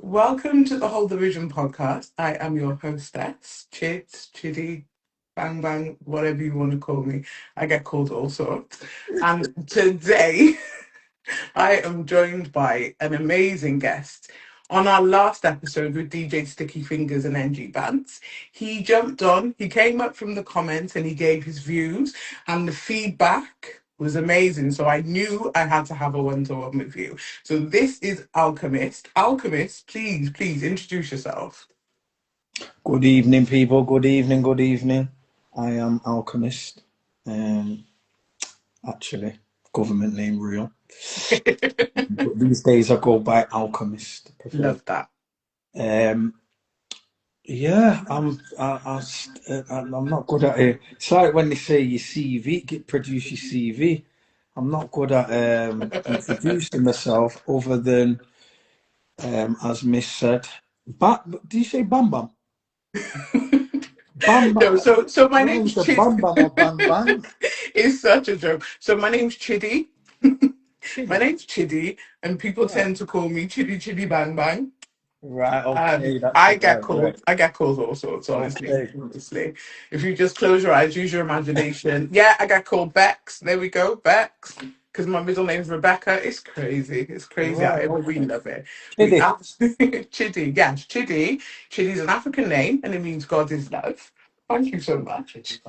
Welcome to the Hold the Vision podcast. I am your hostess, Chidzz, Chiddy, Bang Bang, whatever you want to call me. I get called all sorts. And today I am joined by an amazing guest. On our last episode with DJ Sticky Fingers and NG Bants, he jumped on, he came up from the comments and he gave his views, and the feedback was amazing. So I knew I had to have a one-to-one with you. So this is Alchemist. Alchemist, please introduce yourself. Good evening, people. Good evening. Good evening. I am Alchemist. Actually, government name real. But these days I go by Alchemist. Prefer. Love that. Yeah, I'm not good at it. It's like when they say your CV, produce your CV. I'm not good at introducing myself other than as Miss said. Do you say Bam Bam? Bam No, Bam. so my My name's name's a Bam Chid. Bam or Bang Bang. It's such a joke. So my name's Chiddy. My Chitty. name's Chiddy, and people Right. tend to call me Chiddy Chiddy Bang Bang. Right, okay, that's I the get right way. called. I get called all sorts. Honestly, Okay. honestly, if you just close your eyes, use your imagination. Yeah, I get called Bex. There we go, Bex. Because my middle name's Rebecca. It's crazy. It's crazy out Right, here, but we okay. love it. We Chitty. absolutely Chiddy. Yes, Chiddy. Chiddy's an African name, and it means God is love. Thank you so much. Chiddy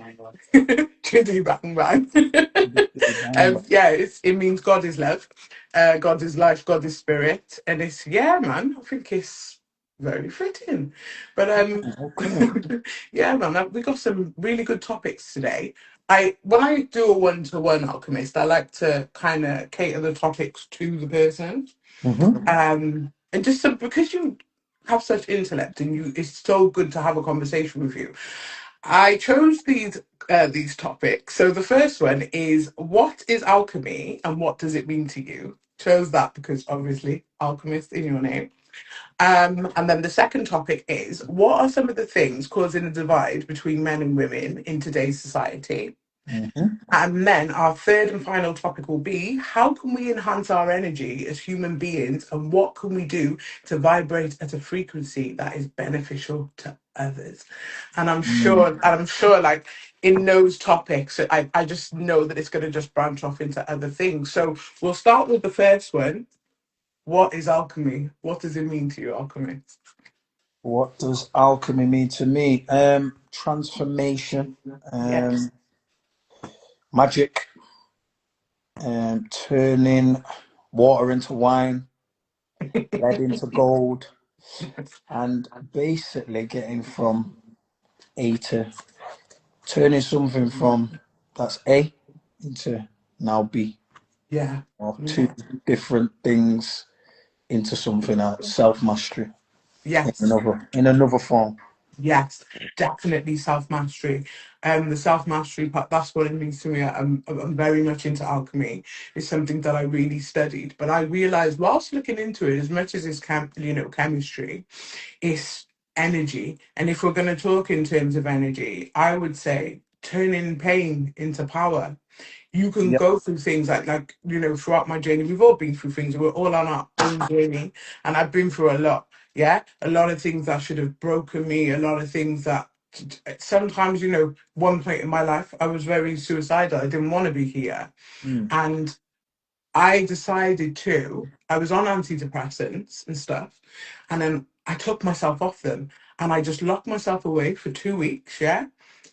bang bang. Bang, bang. Yeah, it means God is love. God is life. God is spirit, and it's yeah, man. I think it's very fitting. But Okay. yeah, man, we got some really good topics today. I when I do a one-to-one alchemist, I like to kind of cater the topics to the person. Mm-hmm. And just so, because you have such intellect and you, it's so good to have a conversation with you. I chose these topics. So the first one is, what is alchemy and what does it mean to you? Chose that because obviously alchemist in your name. And then the second topic is, what are some of the things causing a divide between men and women in today's society? Mm-hmm. And then our third and final topic will be, how can we enhance our energy as human beings and what can we do to vibrate at a frequency that is beneficial to others? And I'm sure like in those topics, I just know that it's going to just branch off into other things. So we'll start with the first one. What is alchemy? What does it mean to you, alchemy? What does alchemy mean to me? Transformation, Yes. magic, turning water into wine, lead into gold, and basically getting from A to turning something from that's A into now B, Yeah. or two Yeah. different things into something else. Self mastery Yes. in another form. Yes, definitely self mastery. The self mastery part, that's what it means to me. I'm very much into alchemy. It's something that I really studied, but I realized whilst looking into it, as much as it's chemistry, it's energy. And if we're going to talk in terms of energy, I would say turning pain into power. You can Yep. go through things throughout my journey, we've all been through things. We're all on our own journey, and I've been through a lot. Yeah, a lot of things that should have broken me, a lot of things that sometimes, one point in my life, I was very suicidal. I didn't want to be here. Mm. And I was on antidepressants and stuff. And then I took myself off them and I just locked myself away for 2 weeks. Yeah.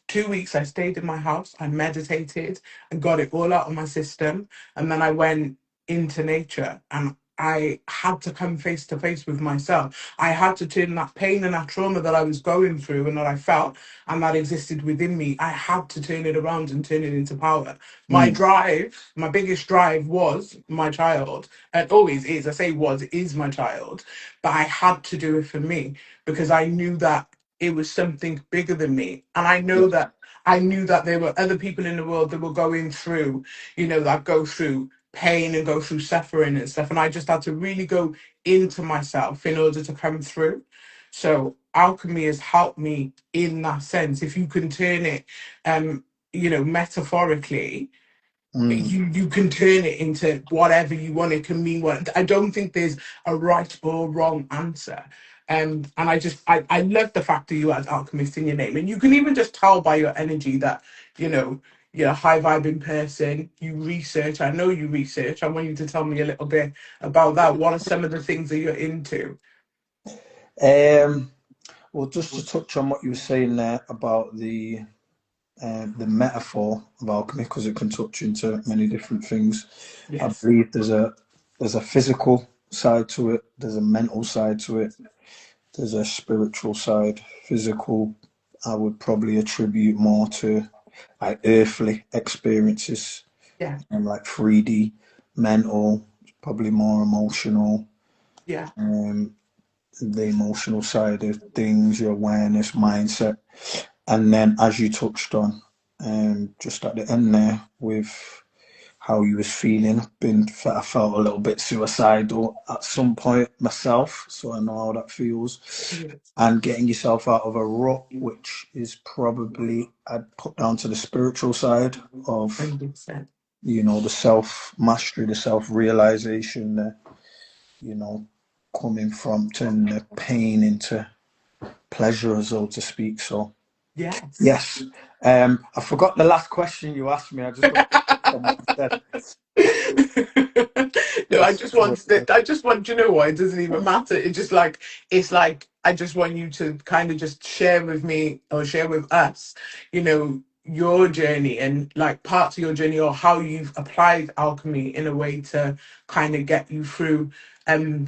2 weeks I stayed in my house, I meditated and got it all out of my system. And then I went into nature and I had to come face to face with myself. I had to turn that pain and that trauma that I was going through and that I felt and that existed within me. I had to turn it around and turn it into power. My Mm. drive, my biggest drive was my child. And always is. I say was, it is my child. But I had to do it for me because I knew that it was something bigger than me. And Yeah. I knew that there were other people in the world that were going through, that go through pain and go through suffering and stuff. And I just had to really go into myself in order to come through. So alchemy has helped me in that sense. If you can turn it metaphorically, Mm. you can turn it into whatever you want. It can mean what. I don't think there's a right or wrong answer. And I love the fact that you had alchemist in your name, and you can even just tell by your energy that you know you're a high vibing person. You research. I know you research. I want you to tell me a little bit about that. What are some of the things that you're into? Um, well, just to touch on what you were saying there about the metaphor of alchemy, because it can touch into many different things. I Yes. believe there's a physical side to it, there's a mental side to it, there's a spiritual side. Physical, I would probably attribute more to like earthly experiences Yeah. and like 3D. Mental, probably more emotional. Yeah. Um, the emotional side of things, your awareness, mindset. And then, as you touched on, just at the end there, with how you was feeling, I felt a little bit suicidal at some point myself, so I know how that feels. Yes. And getting yourself out of a rut, which is probably I'd put down to the spiritual side of 100%. the self mastery, the self realization, you know, coming from turning the pain into pleasure, so to speak. So Yes. yes. I forgot the last question you asked me. I just got from what you said. No, Yes. I just want, you know what? It doesn't even matter. It's like, I just want you to kind of just share with me or share with us, your journey and like parts of your journey or how you've applied alchemy in a way to kind of get you through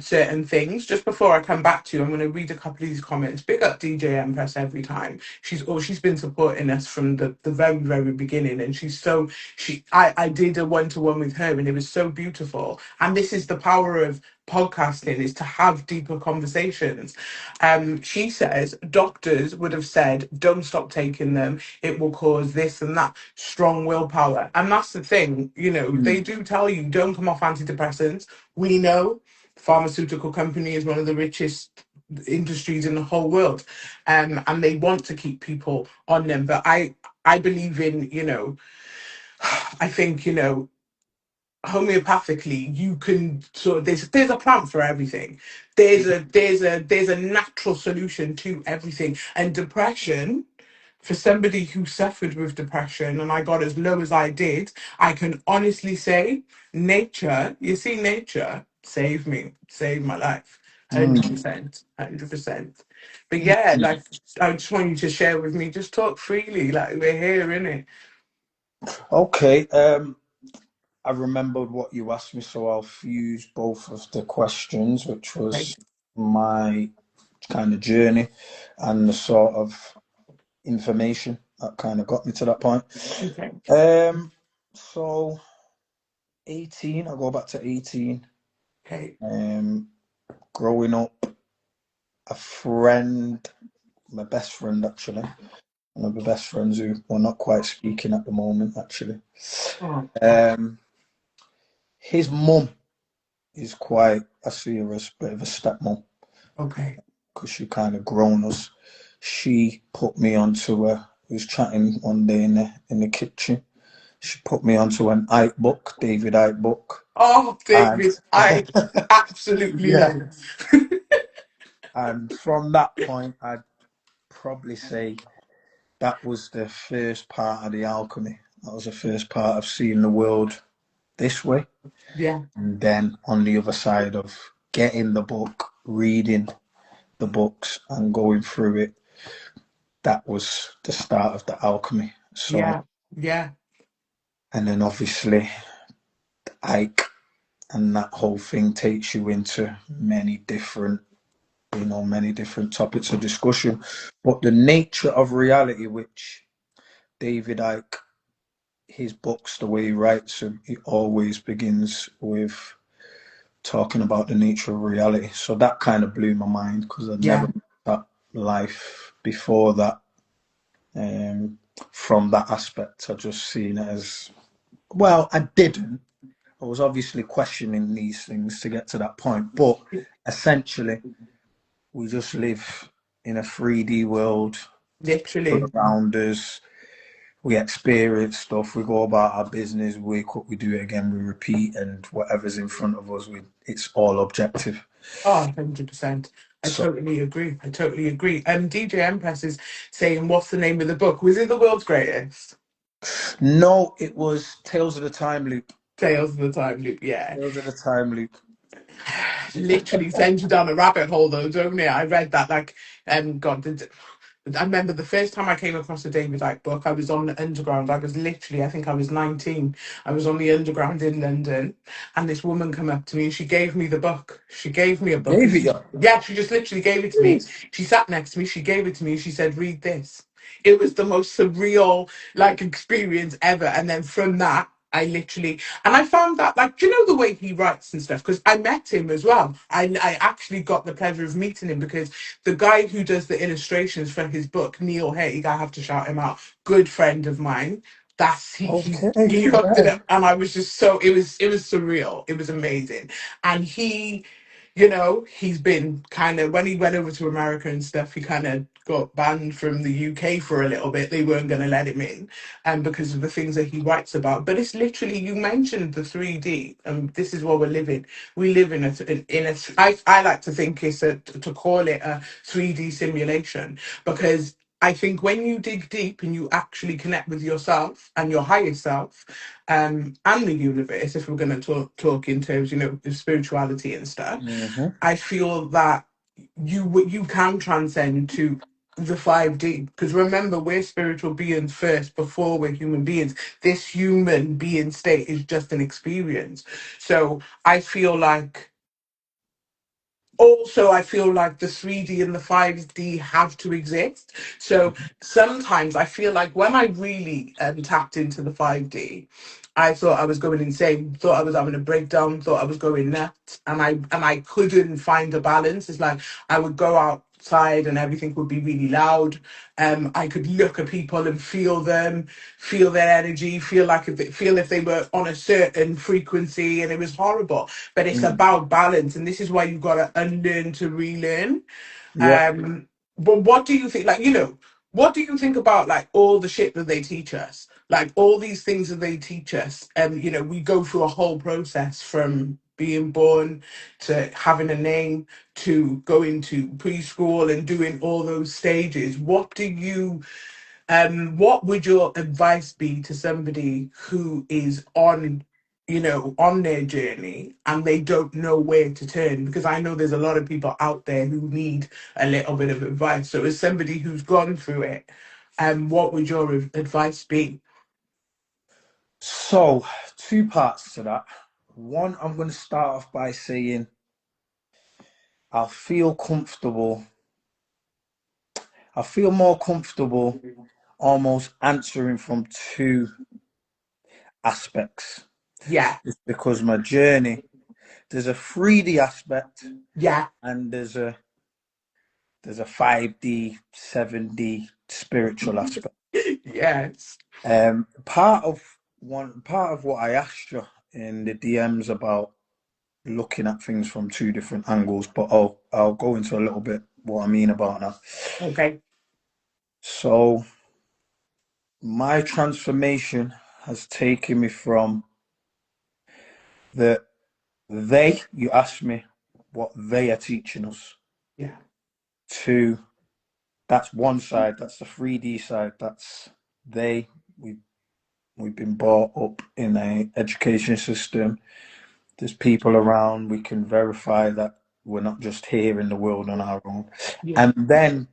certain things. Just before I come back to you, I'm going to read a couple of these comments. Big up DJ Empress every time. She's been supporting us from the very, very beginning, and I did a one-to-one with her and it was so beautiful. And this is the power of podcasting, is to have deeper conversations. She says doctors would have said don't stop taking them, it will cause this and that. Strong willpower. And that's the thing, they Mm, do tell you don't come off antidepressants. We know pharmaceutical company is one of the richest industries in the whole world, and they want to keep people on them. But I believe in, I think, homeopathically you can sort of, there's a plant for everything. There's a natural solution to everything. And depression, for somebody who suffered with depression and I got as low as I did, I can honestly say nature, you see, nature saved me, saved my life. mm. 100%, 100%. But yeah, like, I just want you to share with me, just talk freely, like we're here, innit? Okay. I remembered what you asked me, so I'll fuse both of the questions, which Like, was my kind of journey and the sort of information that kind of got me to that point. okay, So 18, I'll go back to 18. okay, Um, Growing up, a friend, my best friend actually, one of my best friends who we're not quite speaking at the moment actually. oh, Um, his mum is quite, I see her as a bit of a stepmom okay. because she kind of grown us. She put me onto a, we was chatting one day in the kitchen. She put me onto an Ike book, David Ike book. Oh, And David, I absolutely yeah, love. and from that point, I'd probably say that was the first part of the alchemy. That was the first part of seeing the world this way. Yeah, And then on the other side of getting the book, reading the books and going through it, that was the start of the alchemy. So, yeah, yeah, and then obviously Ike and that whole thing takes you into many different topics of discussion. But the nature of reality, which David Ike, his books, the way he writes them, he always begins with talking about the nature of reality. So that kind of blew my mind because I'd never yeah, met that life before that. Um, from that aspect, I just seen it as well. I didn't. I was obviously questioning these things to get to that point, but essentially, we just live in a 3D world literally. around us. we experience stuff, we go about our business, wake up, we do it again, we repeat, and whatever's in front of us, it's all objective. Oh, 100%. I So totally agree. I totally agree. DJ Empress is saying, what's the name of the book? Was it The World's Greatest? no, it was Tales of the Time Loop. Tales of the Time Loop, yeah. Tales of the Time Loop. Literally sends you down a rabbit hole, though, don't it? I read that, like, God, I remember the first time I came across a David Icke book, I was on the Underground. I was literally, I think I was 19. I was on the Underground in London, and this woman came up to me and she gave me the book. She gave me a book. Gave And it you. yeah, she just literally gave it to me. She sat next to me, she gave it to me, she said, read this. It was the most surreal, like, experience ever. And then from that, I literally, and I found that, like, do you know the way he writes and stuff? Because I met him as well. I actually got the pleasure of meeting him because the guy who does the illustrations for his book, Neil Haig, I have to shout him out, good friend of mine. That's Okay, he hooked it right. up, and I was just so it was surreal. It was amazing, and he's been kind of, when he went over to America and stuff, he kind of got banned from the UK for a little bit. They weren't going to let him in, and because of the things that he writes about. But it's literally, you mentioned the 3D, and this is what we're living. We live in a. I like to think it's to call it a 3D simulation, because I think when you dig deep and you actually connect with yourself and your higher self, and the universe, if we're going to talk in terms, of spirituality and stuff, Hmm. I feel that you can transcend to the 5D, because remember, we're spiritual beings first before we're human beings. This human being state is just an experience. So I feel like, also I feel like the 3D and the 5D have to exist. So sometimes I feel like when I really tapped into the 5D, I thought I was going insane, thought I was having a breakdown, thought I was going nuts, and I couldn't find a balance. It's like I would go outside and everything would be really loud. I could look at people and feel them, feel their energy, feel if they were on a certain frequency, and it was horrible. But it's Mm. about balance, and this is why you've got to unlearn to relearn. Yeah. But what do you think? Like, what do you think about, like, all the shit that they teach us? Like all these things that they teach us, and we go through a whole process from being born to having a name to going to preschool and doing all those stages. What would your advice be to somebody who is on their journey and they don't know where to turn? Because I know there's a lot of people out there who need a little bit of advice. So as somebody who's gone through it, what would your advice be? So, two parts to that. One, I'm going to start off by saying I feel comfortable. I feel more comfortable almost answering from two aspects. Yeah, It's because my journey, there's a 3D aspect yeah, and there's a 5D, 7D spiritual aspect. yes, Part of what I asked you in the DMs about looking at things from two different angles, but I'll go into a little bit what I mean about that. okay, So my transformation has taken me from the you asked me what they are teaching us, yeah, to that's one side, that's the 3D side, that's they we we've been brought up in a education system. There's people around, we can verify that we're not just here in the world on our own. yeah, And then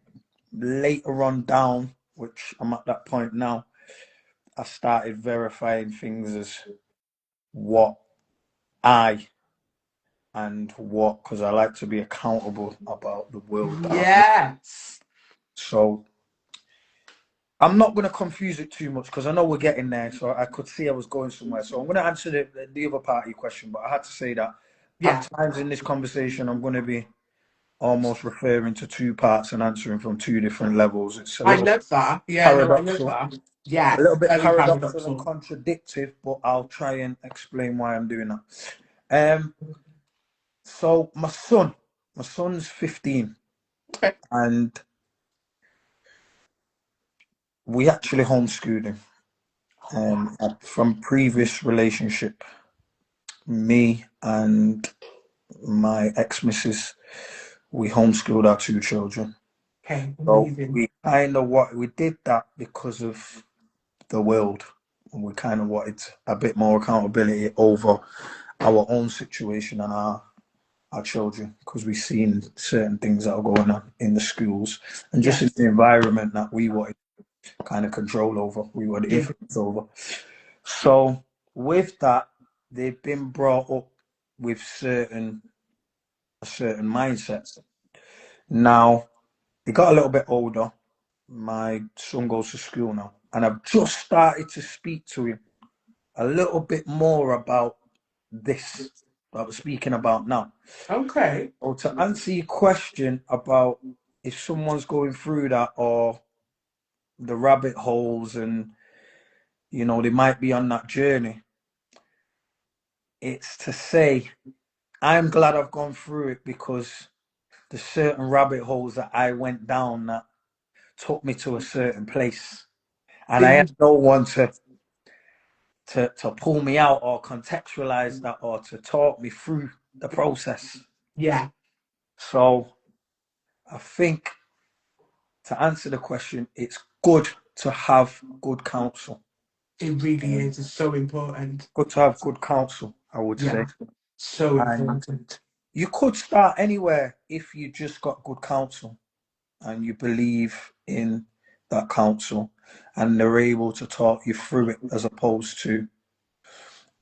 later on down, which I'm at that point now, I started verifying things as what I and what, because I like to be accountable about the world that I'm in. yes, So I'm not going to confuse it too much because I know we're getting there. So I could see I was going somewhere. So I'm going to answer the other part of your question, but I had to say that at yeah. times in this conversation, I'm going to be almost referring to two parts and answering from two different levels. It's a I little love that. Yeah, no, I love paradoxical, that. a Yeah, little bit very paradoxical and paradoxical. contradictive, but I'll try and explain why I'm doing that. So my son's 15, Okay. and we actually homeschooled him. From previous relationship, me and my ex-missus, we homeschooled our two children. Okay, So amazing. we kind of we did that because of the world. And we kind of wanted a bit more accountability over our own situation and our children, because we've seen certain things that are going on in the schools and just in Yes. the environment that we wanted kind of control over, we wanted Yeah. influence over. So with that, they've been brought up with certain mindsets. Now they got a little bit older. My son goes to school now, and I've just started to speak to him a little bit more about this that we're speaking about now. Okay. Or to answer your question about if someone's going through that, or the rabbit holes, and they might be on that journey, it's to say I'm glad I've gone through it, because the certain rabbit holes that I went down that took me to a certain place, and I Did had you? no one to pull me out or contextualize that or to talk me through the process. Yeah, So I think, to answer the question, it's good to have good counsel. it really Um, is. It's so important. Good to have good counsel, I would say. Yeah, so And important. you could start anywhere if you just got good counsel and you believe in that counsel and they're able to talk you through it, as opposed to,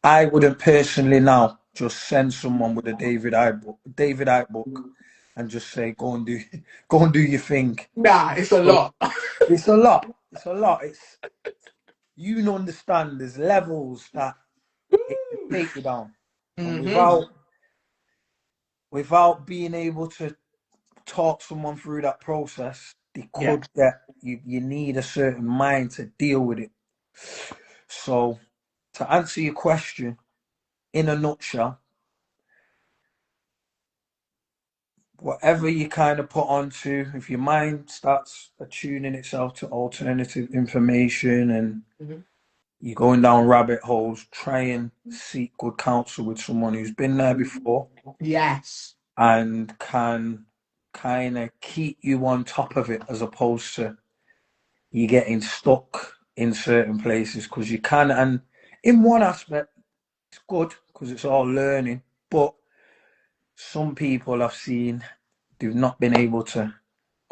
I wouldn't personally now just send someone with a David Icke book and just say, go and do go and do your thing. Nah, it's a But lot. it's a lot. It's a lot. It's, you don't understand, there's levels that it can take you down. And Mm-hmm. without being able to talk someone through that process, they Yeah. could get you need a certain mind to deal with it. So to answer your question in a nutshell, whatever you kind of put onto, if your mind starts attuning itself to alternative information and Mhm. you're going down rabbit holes, try and seek good counsel with someone who's been there before Yes. and can kind of keep you on top of it, as opposed to you getting stuck in certain places, because you can. And in one aspect, it's good because it's all learning, but some people I've seen, they've not been able to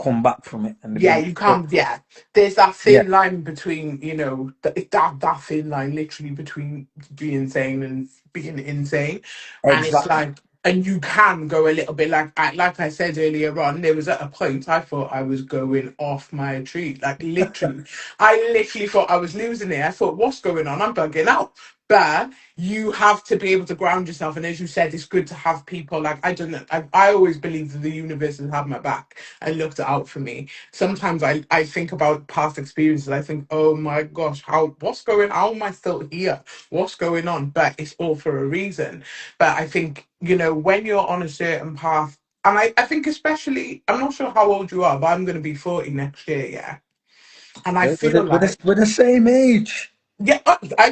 come back from it, and they've Yeah, been you stuck. can't. Yeah, there's that Yeah, thin line between, that thin line literally between being sane and being insane, and it's exactly. like, and you can go a little bit like I said earlier on. There was at a point I thought I was going off my tree, like literally, I literally thought I was losing it. I thought, what's going on? I'm bugging out. But you have to be able to ground yourself, and as you said, it's good to have people like, I don't know. I always believe that the universe has had my back and looked out for me. Sometimes I think about past experiences. I think, oh my gosh, how am I still here? What's going on? But it's all for a reason. But I think, when you're on a certain path, and I think especially, I'm not sure how old you are, but I'm going to be 40 next year, yeah. And I We're feel like, we're the same age. yeah,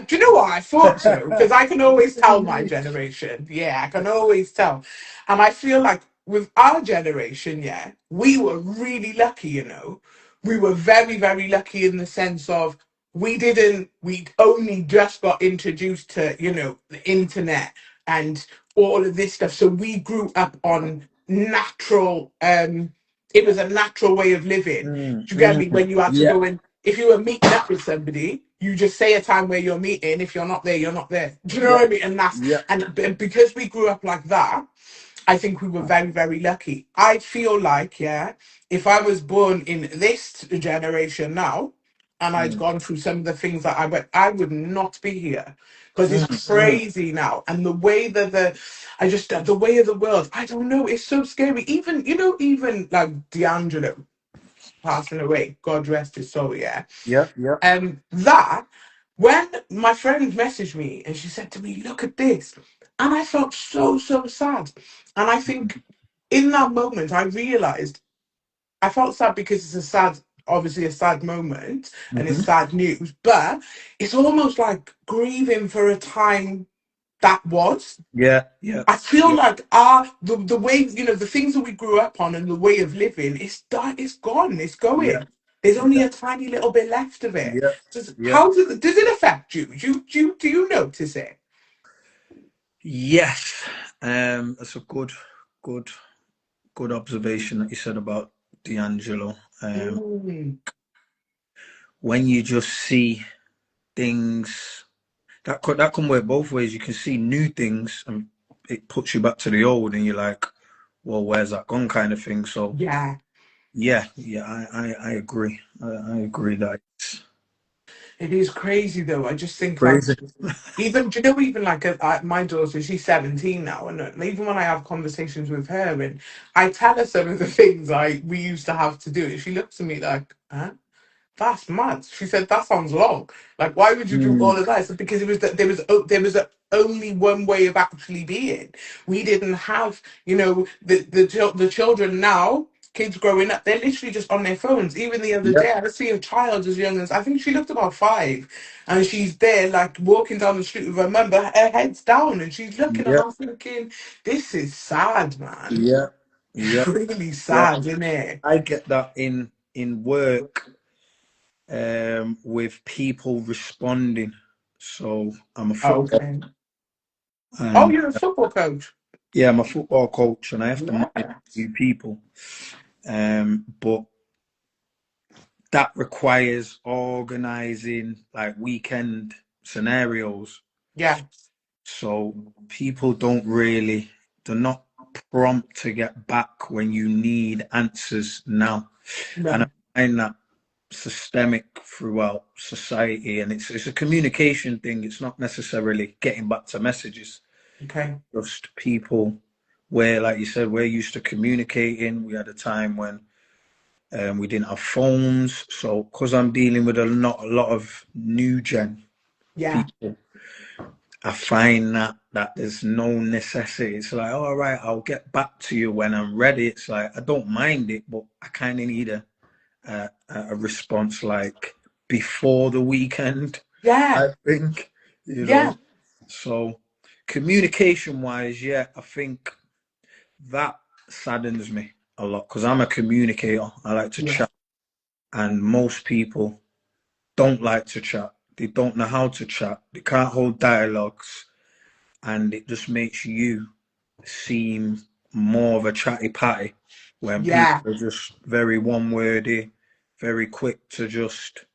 do you know what? I thought so because I can always tell Same my age. generation. Yeah, I can always tell. And I feel like with our generation, yeah, we were really lucky, We were very, very lucky in the sense of we only just got introduced to, the internet and all of this stuff. So we grew up on natural, it was a natural way of living. Do you get me? When you had to Yeah, go in, if you were meeting up with somebody, you just say a time where you're meeting. If you're not there, you're not there. Do you know yeah, what I mean? And yeah. because we grew up like that, I think we were very, very lucky. I feel like, yeah, if I was born in this generation now, and I'd Mm, gone through some of the things that I went, I would not be here because mm, it's mm. crazy now. And the way that the way of the world, I don't know, it's so scary. Even like D'Angelo passing away, God rest his soul, yeah. Yeah, yeah. That when my friend messaged me and she said to me, "Look at this," and I felt so so sad. And I think in that moment I realized I felt sad because it's a sad. obviously a sad moment and it's Hmm. sad news, but it's almost like grieving for a time that was. Yeah, yeah, I feel yeah, like the way, the things that we grew up on and the way of living, it's gone, it's yeah, going. There's only yeah, a tiny little bit left of it. yeah, yeah. Does it affect you? Do you notice it? Yes, that's a good, good observation that you said about D'Angelo. Mm, When you just see things that can work both ways. You can see new things, and it puts you back to the old, and you're like, "Well, where's that gone?" kind of thing. So, yeah, yeah, yeah, I agree. I agree that it's it is crazy though. I just think like crazy. even do you know even like my daughter, she's 17 now, and even when I have conversations with her and I tell her some of the things we used to have to do, and she looks at me like, huh? That's mad. She said that sounds long. Like, why would you do Mm, all of that? I said, because it was that only one way of actually being. We didn't have, the children now. Kids growing up, they're literally just on their phones. Even the other yeah, day, I see a child as young as I think she looked about 5, and she's there like walking down the street with her mum, but her head's down, and she's looking, and yeah, I'm thinking, this is sad, man. yeah, yeah, It's really yeah. sad, isn't it? I get that in work, with people responding. So I'm a football, Okay. Oh, and you're a football coach. yeah, I'm a football coach, and I have to manage Yeah. new people. But that requires organizing like weekend scenarios. Yeah. So people don't really, they're not prompt to get back when you need answers now. And I No. find that systemic throughout society, and it's a communication thing. It's not necessarily getting back to messages, Okay. just people where, like you said, we're used to communicating. We had a time when we didn't have phones. So, because I'm dealing with a lot of new gen Yeah. people, I find that there's no necessity. It's like, all right, I'll get back to you when I'm ready. It's like I don't mind it, but I kind of need a response like before the weekend. Yeah. I think, you know. Yeah. So, communication wise, yeah, I think that saddens me a lot because I'm a communicator. I like to Yeah. chat, and most people don't like to chat. They don't know how to chat. They can't hold dialogues, and it just makes you seem more of a chatty patty when people Yeah. are just very one wordy, very quick to just,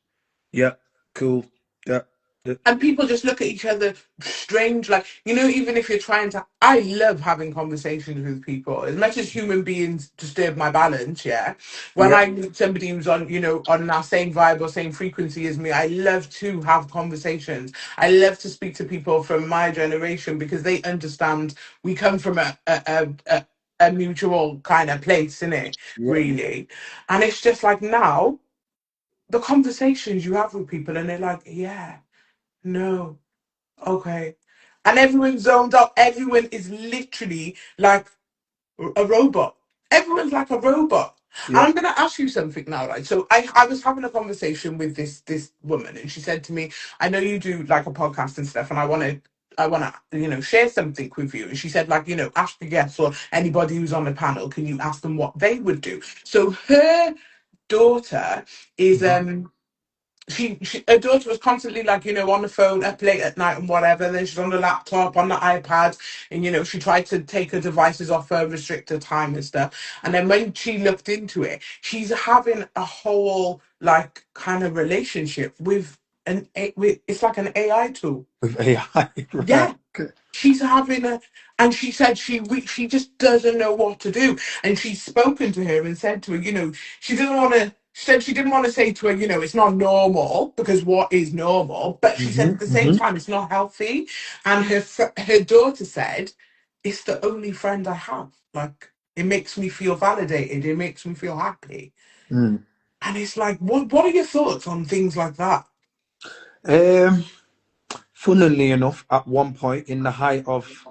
yeah, cool, yeah, yeah, And people just look at each other strange, like, even if you're trying to, I love having conversations with people. As much as human beings disturb my balance, yeah. When yeah, I meet somebody who's on our same vibe or same frequency as me, I love to have conversations. I love to speak to people from my generation because they understand we come from a mutual kind of place, innit? yeah, Really. And it's just like now, the conversations you have with people, and they're like, yeah. No. Okay. And everyone's zoned out. Everyone is literally like a robot. Everyone's like a robot. And yeah. I'm gonna ask you something now, right? So I was having a conversation with this woman, and she said to me, I know you do like a podcast and stuff, and I wanna, share something with you. And she said, like, ask the guests or anybody who's on the panel, can you ask them what they would do? So her daughter is Mhm. her daughter was constantly like, on the phone up late at night and whatever. And then she's on the laptop, on the iPad, and she tried to take her devices off her, restrict her time and stuff. And then when she looked into it, she's having a whole like kind of relationship with it's like an AI tool. With AI, right? Yeah, she's having and she said she just doesn't know what to do, and she's spoken to her and said to her, she doesn't want to. She said she didn't want to say to her, it's not normal because what is normal, but she said Hmm. at the same Hmm. time it's not healthy, and her daughter said it's the only friend I have. Like it makes me feel validated. It makes me feel happy, Mm. and it's like, what are your thoughts on things like that? Um, Funnily enough, at one point in the height of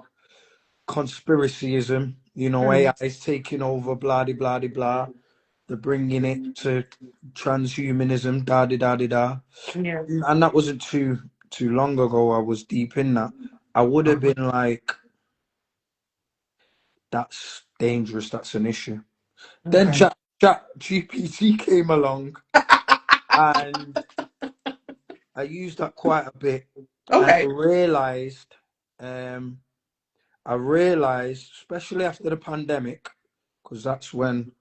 conspiracyism, Mm, AI is taking over, blah de blah de blah. the bringing it to transhumanism, da da da da da. Yeah. And that wasn't too long ago. I was deep in that. I would have been like, that's dangerous. That's an issue. Then Okay. chat GPT came along, and I used that quite a bit, and Okay. um, I realized, especially after the pandemic, because that's when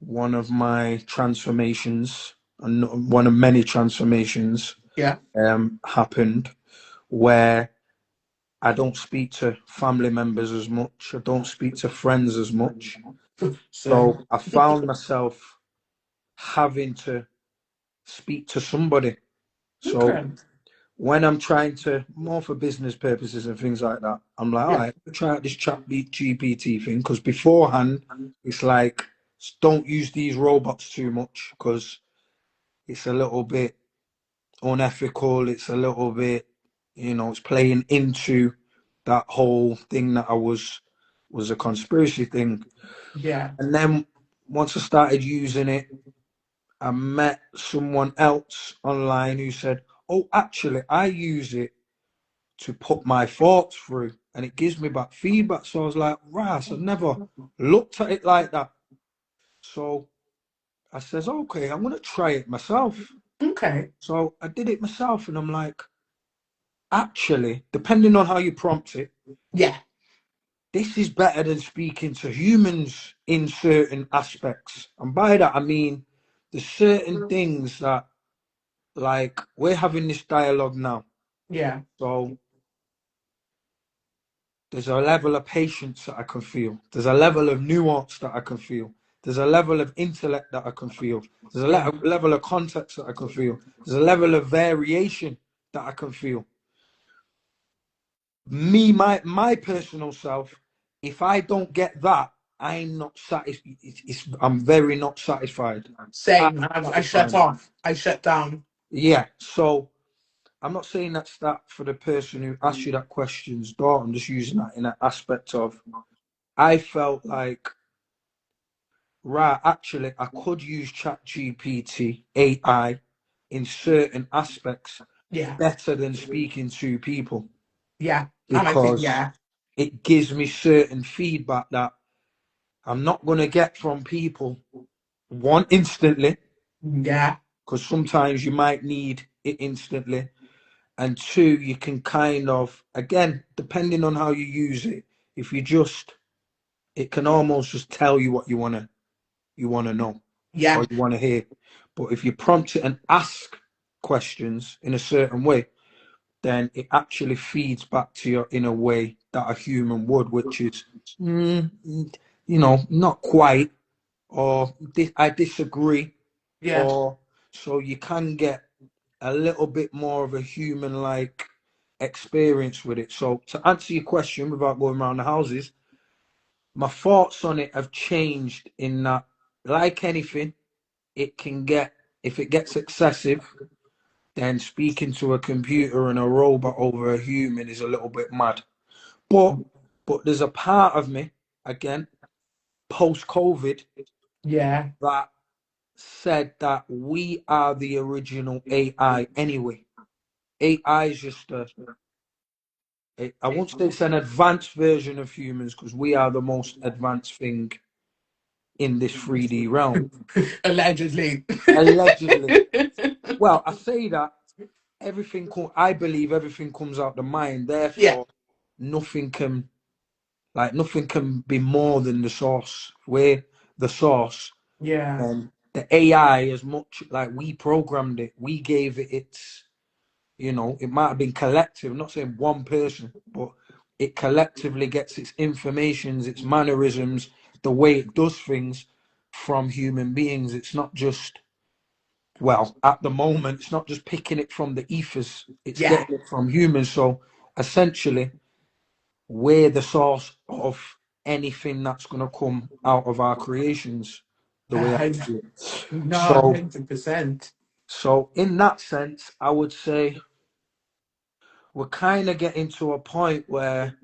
one of my transformations, and one of many transformations, Yeah. happened, where I don't speak to family members as much. I don't speak to friends as much. So, So I found myself having to speak to somebody. So okay. when I'm trying to, more for business purposes and things like that, I'm like, all Yeah. right, try out this chat GPT thing. Because beforehand, it's like, don't use these robots too much because it's a little bit unethical. It's a little bit, it's playing into that whole thing that was a conspiracy thing. Yeah. And then once I started using it, I met someone else online who said, oh, actually, I use it to put my thoughts through and it gives me back feedback. So I was like, Ras, I've never looked at it like that. So I says, okay, I'm going to try it myself. Okay. So I did it myself and I'm like, actually, depending on how you prompt it, Yeah. this is better than speaking to humans in certain aspects. And by that, I mean, there's certain things that, like, we're having this dialogue now. Yeah. So there's a level of patience that I can feel. There's a level of nuance that I can feel. There's a level of intellect that I can feel. There's a Yeah. level of context that I can feel. There's a level of variation that I can feel. Me, my personal self, if I don't get that, I'm not satisfied. I'm very not satisfied. I'm Same. not I shut satisfied. off. I shut down. Yeah. So I'm not saying that's that for the person who asked you that question's daughter. I'm just using that in an aspect of I felt like, right, actually, I could use Chat GPT AI in certain aspects Yeah. better than speaking to people Yeah. And I think, because yeah. it gives me certain feedback that I'm not going to get from people, one, instantly, Yeah. because sometimes you might need it instantly. And two, you can kind of, again, depending on how you use it, if you just, it can almost just tell you what you want to know Yeah. or you want to hear. But if you prompt it and ask questions in a certain way, then it actually feeds back to you in a way that a human would, which is, not quite, or I disagree, Yeah. or so you can get a little bit more of a human-like experience with it. So to answer your question without going around the houses, my thoughts on it have changed in that, like anything, it can get, if it gets excessive, then speaking to a computer and a robot over a human is a little bit mad. But there's a part of me, again, post COVID, Yeah. that said that we are the original AI anyway. AI is just I won't say it's an advanced version of humans because we are the most advanced thing in this 3D realm. Allegedly. Allegedly. Well, I say that I believe everything comes out the mind, Yeah. therefore nothing can nothing can be more than the source. We're the source. Yeah. And the AI, as much like we programmed it, we gave it its, it might have been collective. I'm not saying one person, but it collectively gets its informations, its mannerisms, the way it does things from human beings. It's not just, well, at the moment, it's not just picking it from the ethers, it's Yeah. getting it from humans. So essentially, we're the source of anything that's going to come out of our creations, the A way I hun- see it. No, So, 100%. in that sense, I would say we're kind of getting to a point where,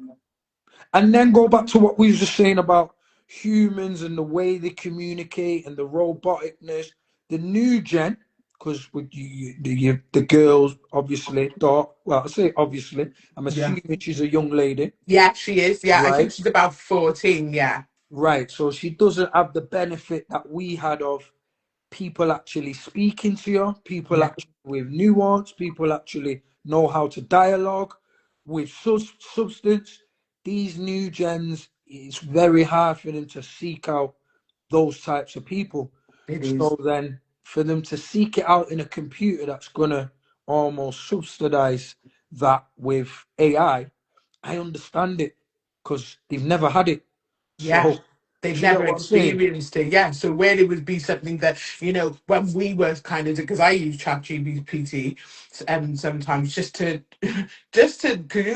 and then go back to what we were just saying about humans and the way they communicate and the roboticness. The new gen, because the girls obviously thought, well, I say obviously, I'm Yeah. assuming she's a young lady, Yeah, she is. Yeah, I think right? she's about 14. Yeah. Right. So she doesn't have the benefit that we had of people actually speaking to you, people Yeah. actually with nuance, people actually know how to dialogue with substance. These new gens, it's very hard for them to seek out those types of people. It is. So then for them to seek it out in a computer that's gonna almost subsidize that with AI, I understand it because they've never had it. Yeah. So They've do you get never what I'm saying? experienced it. Yeah. So where it would be something that, when we were kind of, because I use ChatGPT sometimes because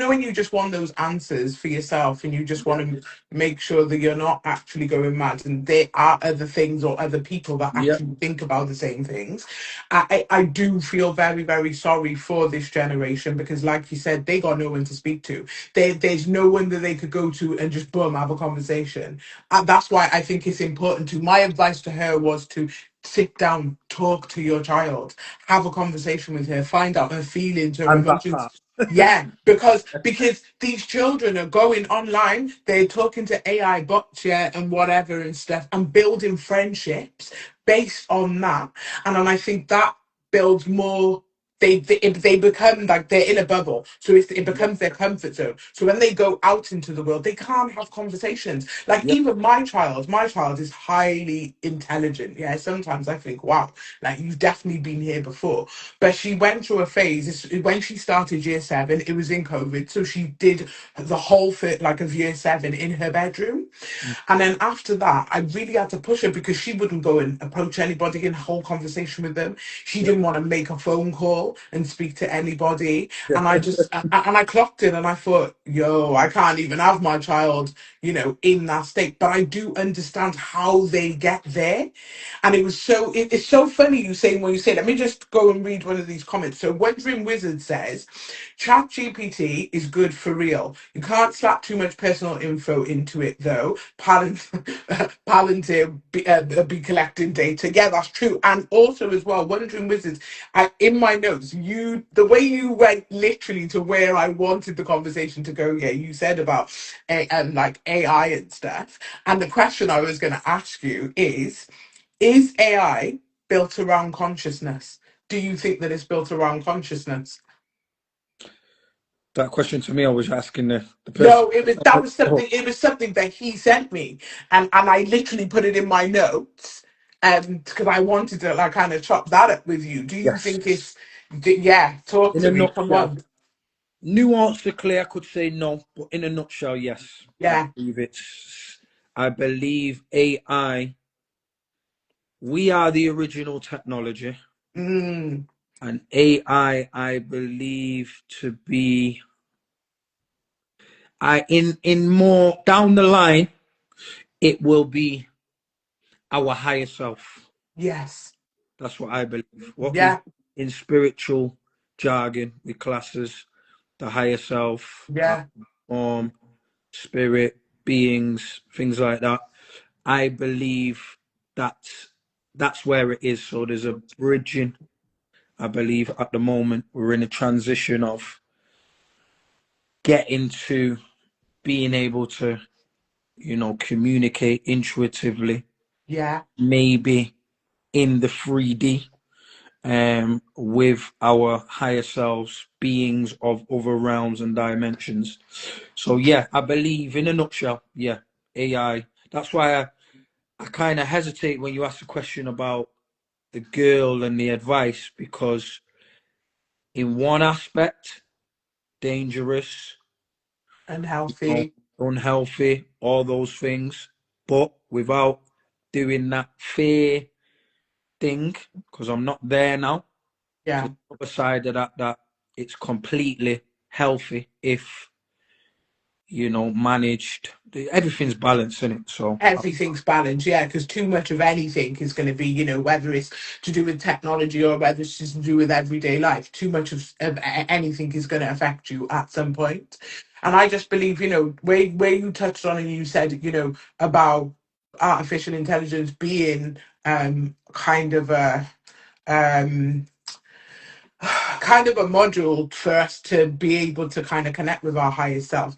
when you just want those answers for yourself and you just Yeah. want to make sure that you're not actually going mad and there are other things or other people that Yeah. actually think about the same things. I do feel very, very sorry for this generation because, like you said, they got no one to speak to. There's no one that they could go to and just boom, have a conversation. And that's why I think it's important to. My advice to her was to sit down, talk to your child, have a conversation with her, find out her feelings, her And that emotions. part. Yeah, because these children are going online, they're talking to AI bots, yeah, and whatever and stuff, and building friendships based on that. And then I think that builds more. They become like they're in a bubble, so it Yeah. becomes their comfort zone. So when they go out into the world, they can't have conversations. Like Yeah. even my child is highly intelligent. Yeah, sometimes I think, wow, like you've definitely been here before. But she went through a phase when she started year 7. It was in COVID, so she did the whole fit like of year 7 in her bedroom. And then after that, I really had to push her because she wouldn't go and approach anybody and hold conversation with them. She Yeah. didn't want to make a phone call and speak to anybody. Yeah. And I clocked it and I thought, yo, I can't even have my child, in that state. But I do understand how they get there. And it's so funny you saying what you say. Let me just go and read one of these comments. So Wondering Wizard says, ChatGPT is good for real. You can't slap too much personal info into it though. Palantir be collecting data. Yeah, that's true. And also as well, Wondering Wizards, in my notes, the way you went literally to where I wanted the conversation to go. Yeah, you said about like AI and stuff. And the question I was going to ask you is AI built around consciousness? Do you think that it's built around consciousness? That question to me, I was asking the person. No, Oh, it was something that he sent me, and I literally put it in my notes, because I wanted to like kind of chop that up with you. Do you yes. think yeah, talk In to a me, come nutshell, on. nuancedly, I could say no, but in a nutshell, yes. Yeah. I believe AI, we are the original technology, Mm, and I believe to be, in more down the line, it will be our higher self. yes. That's what I believe. What we Yeah. in spiritual jargon we classes the higher self, our Yeah. form, spirit, beings, things like that. I believe that's where it is. So there's a bridging. I believe at the moment we're in a transition of getting to being able to, communicate intuitively, Yeah. maybe in the 3D, with our higher selves, beings of other realms and dimensions. So yeah, I believe in a nutshell, yeah, AI. That's why I kind of hesitate when you ask the question about the girl and the advice, because in one aspect, dangerous, Unhealthy. unhealthy, all those things, but without doing that fear thing, because I'm not there now. To Yeah. the other side of that it's completely healthy if managed. Everything's balanced in it. So Everything's balanced, yeah, because too much of anything is going to be, whether it's to do with technology or whether it's just to do with everyday life, too much of anything is going to affect you at some point. And I just believe, where you touched on and you said, about artificial intelligence being kind of a um, kind of a module for us to be able to kind of connect with our higher self.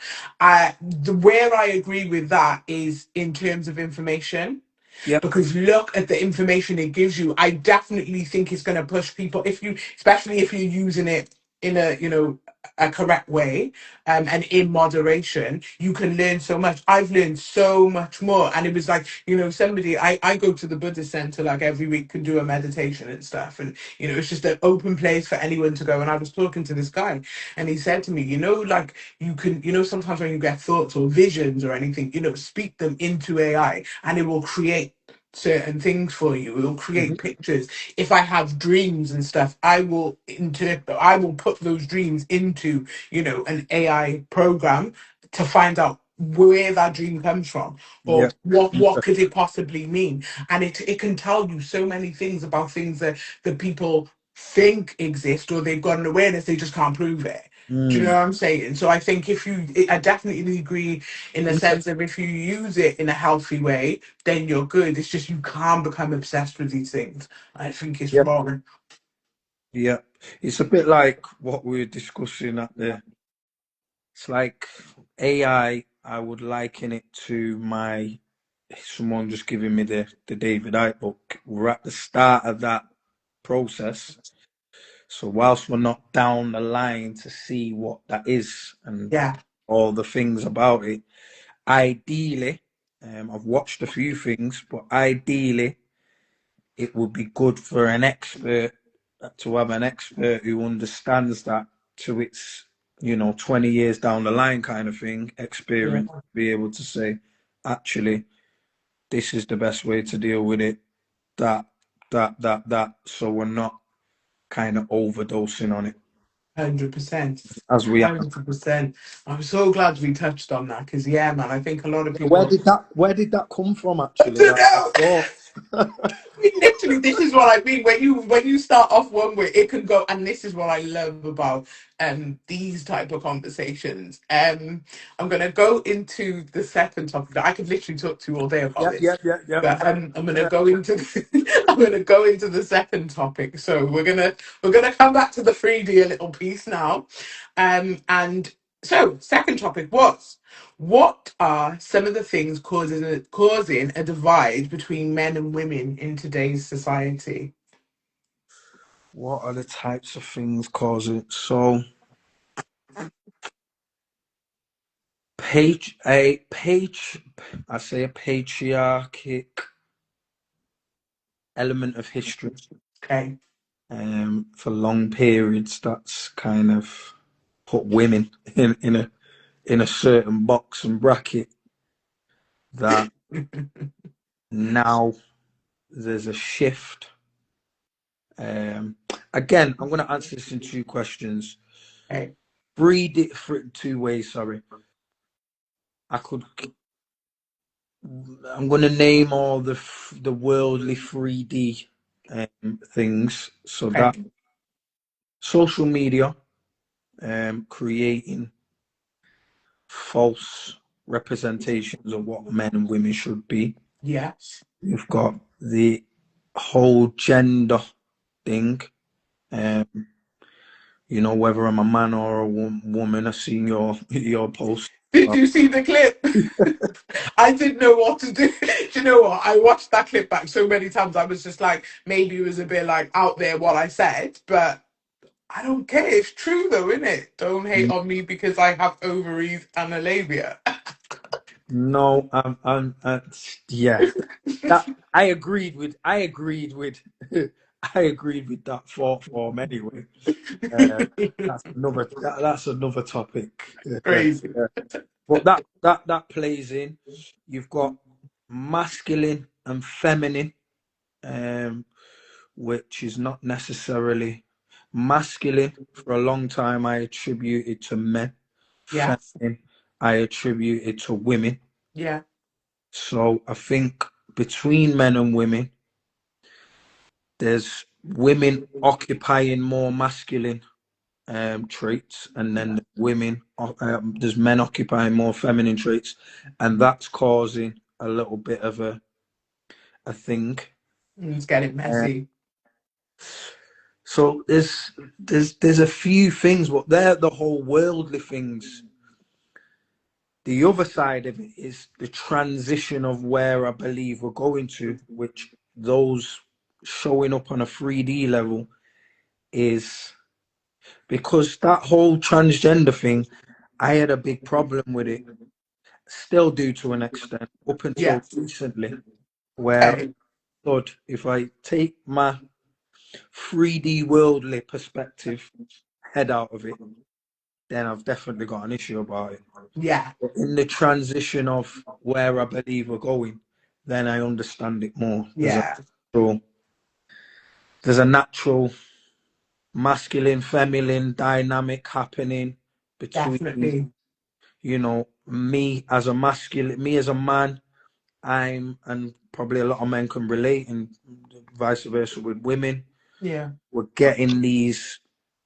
Where I agree with that is in terms of information, Yep. because look at the information it gives you. I definitely think it's going to push people, if you, especially if you're using it in a, a correct way, and in moderation, you can learn so much. I've learned so much more. And it was like, somebody, I go to the Buddhist center like every week and do a meditation and stuff. And, it's just an open place for anyone to go. And I was talking to this guy and he said to me, like you can, sometimes when you get thoughts or visions or anything, speak them into AI and it will create certain things for you. It will create Hmm. pictures. If I have dreams and stuff, I will put those dreams into, an AI program to find out where that dream comes from, or Yep. what could it possibly mean. And it can tell you so many things about things that people think exist, or they've got an awareness, they just can't prove it. Do you know Mm. what I'm saying? So I think I definitely agree in the sense of if you use it in a healthy way, then you're good. It's just you can't become obsessed with these things. I think it's Yep. wrong. Yep. It's a bit like what we were discussing at the. It's like AI. I would liken it to my someone just giving me the David Icke book. We're at the start of that process. So whilst we're not down the line to see what that is and Yeah, all the things about it, ideally, I've watched a few things, but ideally, it would be good for an expert to have an expert who understands that to its 20 years down the line kind of thing, yeah, experience, be able to say, actually, this is the best way to deal with it, that, that, so we're not kind of overdosing on it 100%. as we are. 100%. I'm so glad we touched on that because, yeah, man, I think a lot of Where people. did that come from I actually? don't That know. thought. I mean, literally, this is what I mean. When you start off one way, it can go, and this is what I love about these type of conversations. I'm gonna go into the second topic. I could literally talk to you all day about Yeah, yeah, this, yeah, yeah. but I'm gonna go into I'm gonna go into the second topic. So we're gonna come back to the 3D a little piece now, and so second topic was. What are some of the things causing a divide between men and women in today's society? What are the types of things causing? So, I say a patriarchic element of history. Okay. For long periods, that's kind of put women in a certain box and bracket that now there's a shift. Again, I'm going to answer this in two questions. Okay. Read it for two ways. Sorry, I could. I'm going to name all the worldly 3D things. So that Okay. social media, creating false representations of what men and women should be. Yes. You've got the whole gender thing. Um, whether I'm a man or a woman. I've seen your post. Did you see the clip? I didn't know what to do. Do you know what? I watched that clip back so many times. I was just like, maybe it was a bit like out there what I said, but I don't care. It's true though, isn't it? Don't hate on me because I have ovaries and a labia. No, yeah. That I agreed with. I agreed with that thought form anyway. Uh, that's another topic. Crazy. But that plays in. You've got masculine and feminine, um, which is not necessarily masculine. For a long time, I attributed to men. Yes. Feminine, I attributed to women. Yeah. So I think between men and women, there's women occupying more masculine traits, and then there's men occupying more feminine traits, and that's causing a little bit of a a thing. It's getting Uh, messy. so there's a few things, but they're the whole worldly things. The other side of it is the transition of where I believe we're going to, which those showing up on a 3D level is because that whole transgender thing, I had a big problem with it, still do to an extent, up Yeah. until recently, where I Okay. thought if I take my 3D worldly perspective head out of it, then I've definitely got an issue about it. Yeah. But in the transition of where I believe we're going, then I understand it more. Yeah. So there's a natural masculine, feminine dynamic happening between, Definitely. me as a masculine, me as a man. And probably a lot of men can relate, and vice versa with women. Yeah. We're getting these,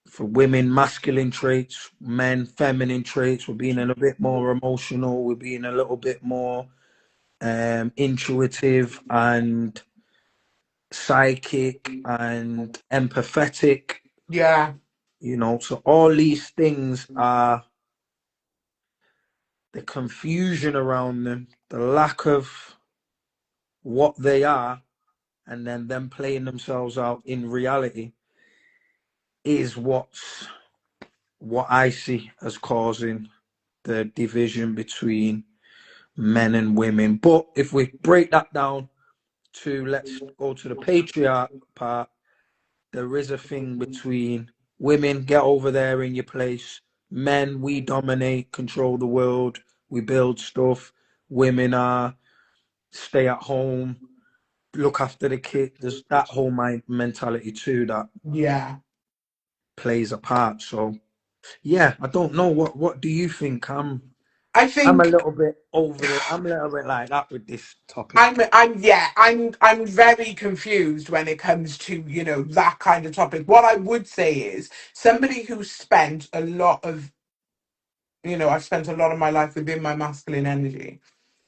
for women, masculine traits, men, feminine traits. We're being a little bit more emotional. We're being a little bit more intuitive and psychic and empathetic. Yeah. So all these things are the confusion around them, the lack of what they are, and then them playing themselves out in reality is what I see as causing the division between men and women. But if we break that down to, let's go to the patriarch part, there is a thing between women, get over there in your place. Men, we dominate, control the world, we build stuff. Women are stay at home, look after the kid. There's that whole mentality too that Yeah. plays a part. So yeah, I don't know. What do you think? I I'm a think little bit I'm a little bit like that with this topic. I'm very confused when it comes to, that kind of topic. What I would say is somebody who spent a lot of, I've spent a lot of my life within my masculine energy.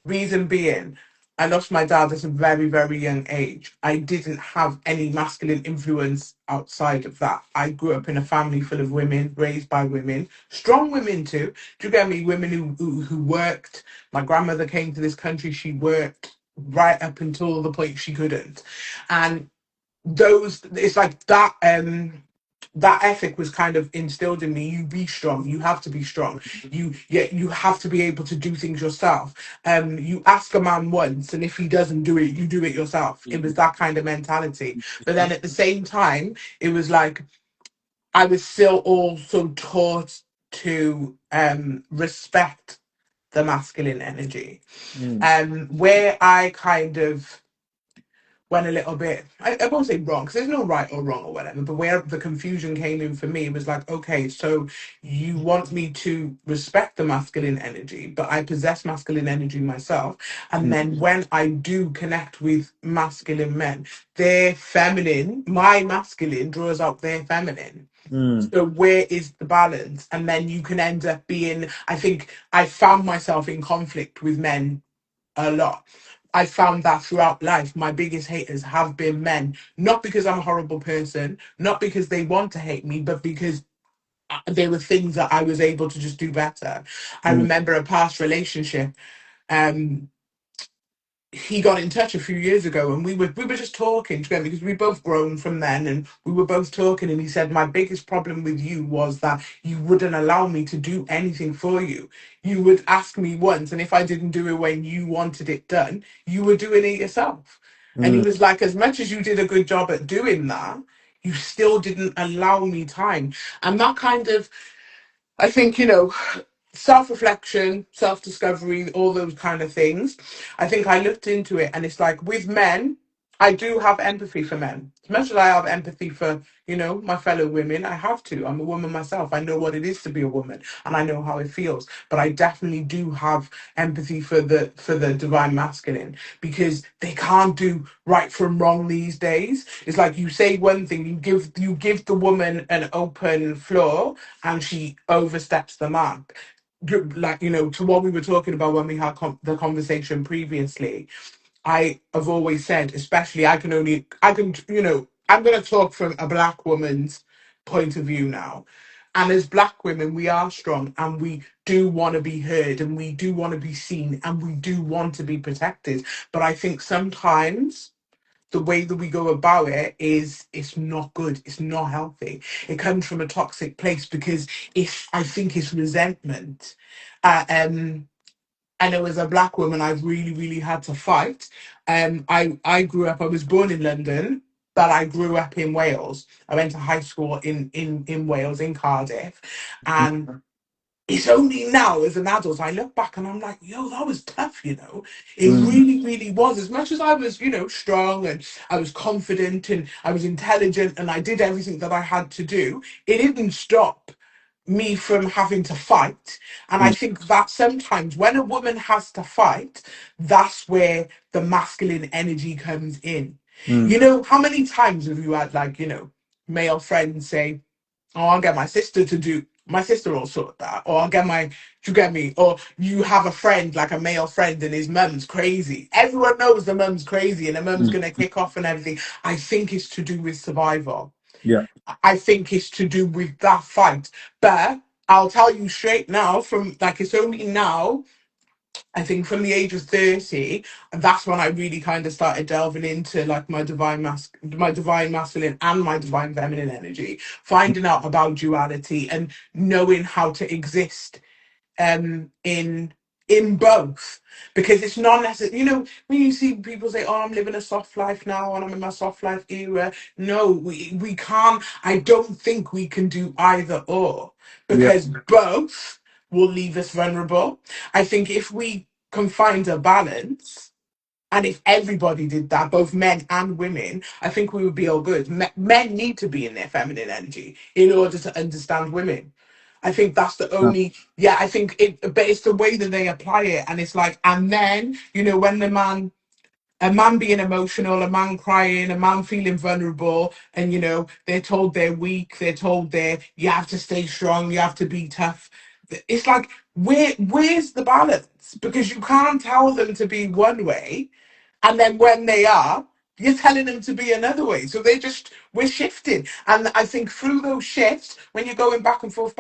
Reason being, I lost my dad at a very, very young age. I didn't have any masculine influence outside of that. I grew up in a family full of women, raised by women, strong women too. Do you get me? Women who worked. My grandmother came to this country. She worked right up until the point she couldn't, and it's like that ethic was kind of instilled in me. You be strong. You have to be strong. You have to be able to do things yourself. You ask a man once, and if he doesn't do it, you do it yourself. It was that kind of mentality. But then at the same time, it was like I was still also taught to respect the masculine energy. Mm, Where I kind of went a little bit, I won't say wrong because there's no right or wrong or whatever, but where the confusion came in for me was like, okay, so you want me to respect the masculine energy, but I possess masculine energy myself. And mm, then when I do connect with masculine men, their feminine, my masculine draws out their feminine. mm, So where is the balance? And then you can end up being, I think I found myself in conflict with men a lot. I found that throughout life, my biggest haters have been men. Not because I'm a horrible person, not because they want to hate me, but because there were things that I was able to just do better. I mm, remember a past relationship. Um, he got in touch a few years ago and we were just talking together because we both grown from then and we were both talking and he said my biggest problem with you was that you wouldn't allow me to do anything for you. You would ask me once and if I didn't do it when you wanted it done, you were doing it yourself. And he mm, was like, as much as you did a good job at doing that, you still didn't allow me time. And that kind of, I think, self-reflection, self-discovery, all those kind of things. I think I looked into it and it's like with men, I do have empathy for men. As much as I have empathy for, my fellow women, I have to. I'm a woman myself. I know what it is to be a woman and I know how it feels. But I definitely do have empathy for the divine masculine because they can't do right from wrong these days. It's like you say one thing, you give the woman an open floor and she oversteps the mark, like to what we were talking about when we had the conversation previously. I have always said, especially I'm going to talk from a black woman's point of view now. And as black women, we are strong and we do want to be heard and we do want to be seen and we do want to be protected. But I think sometimes the way that we go about it is it's not good. It's not healthy. It comes from a toxic place because I think it's resentment. Uh, um, and as a black woman, I've really, really had to fight. I was born in London, but I grew up in Wales. I went to high school in Wales, in Cardiff. And it's only now as an adult I look back and I'm like, yo, that was tough, you know. It Mm, really, really was. As much as I was, strong and I was confident and I was intelligent and I did everything that I had to do, it didn't stop me from having to fight. And I mm, think that sometimes when a woman has to fight, that's where the masculine energy comes in. mm, You know, how many times have you had, like, male friends say, oh, I'll get my sister to do, my sister will sort that, or I'll get do you get me? Or you have a friend, like a male friend, and his mum's crazy. Everyone knows the mum's crazy and the mum's mm. gonna kick off and everything. I think it's to do with survival. Yeah, I think it's to do with that fight. But I'll tell you straight now, from like it's only now, I think from the age of 30, that's when I really kind of started delving into like my divine masculine and my divine feminine energy, finding out about duality and knowing how to exist in both, because it's not necessary. When you see people say, oh, I'm living a soft life now and I'm in my soft life era, no, we can't. I don't think we can do either or, yeah, because both will leave us vulnerable. I think if we can find a balance, and if everybody did that, both men and women, I think we would be all good. Men need to be in their feminine energy in order to understand women. I think that's the yeah, only, yeah, I think but it's the way that they apply it. And it's like, and then, when a man being emotional, a man crying, a man feeling vulnerable, and, they're told they're weak, they're told you have to stay strong, you have to be tough. It's like, where's the balance? Because you can't tell them to be one way and then when they are, you're telling them to be another way. So we're shifting. And I think through those shifts, when you're going back and forth,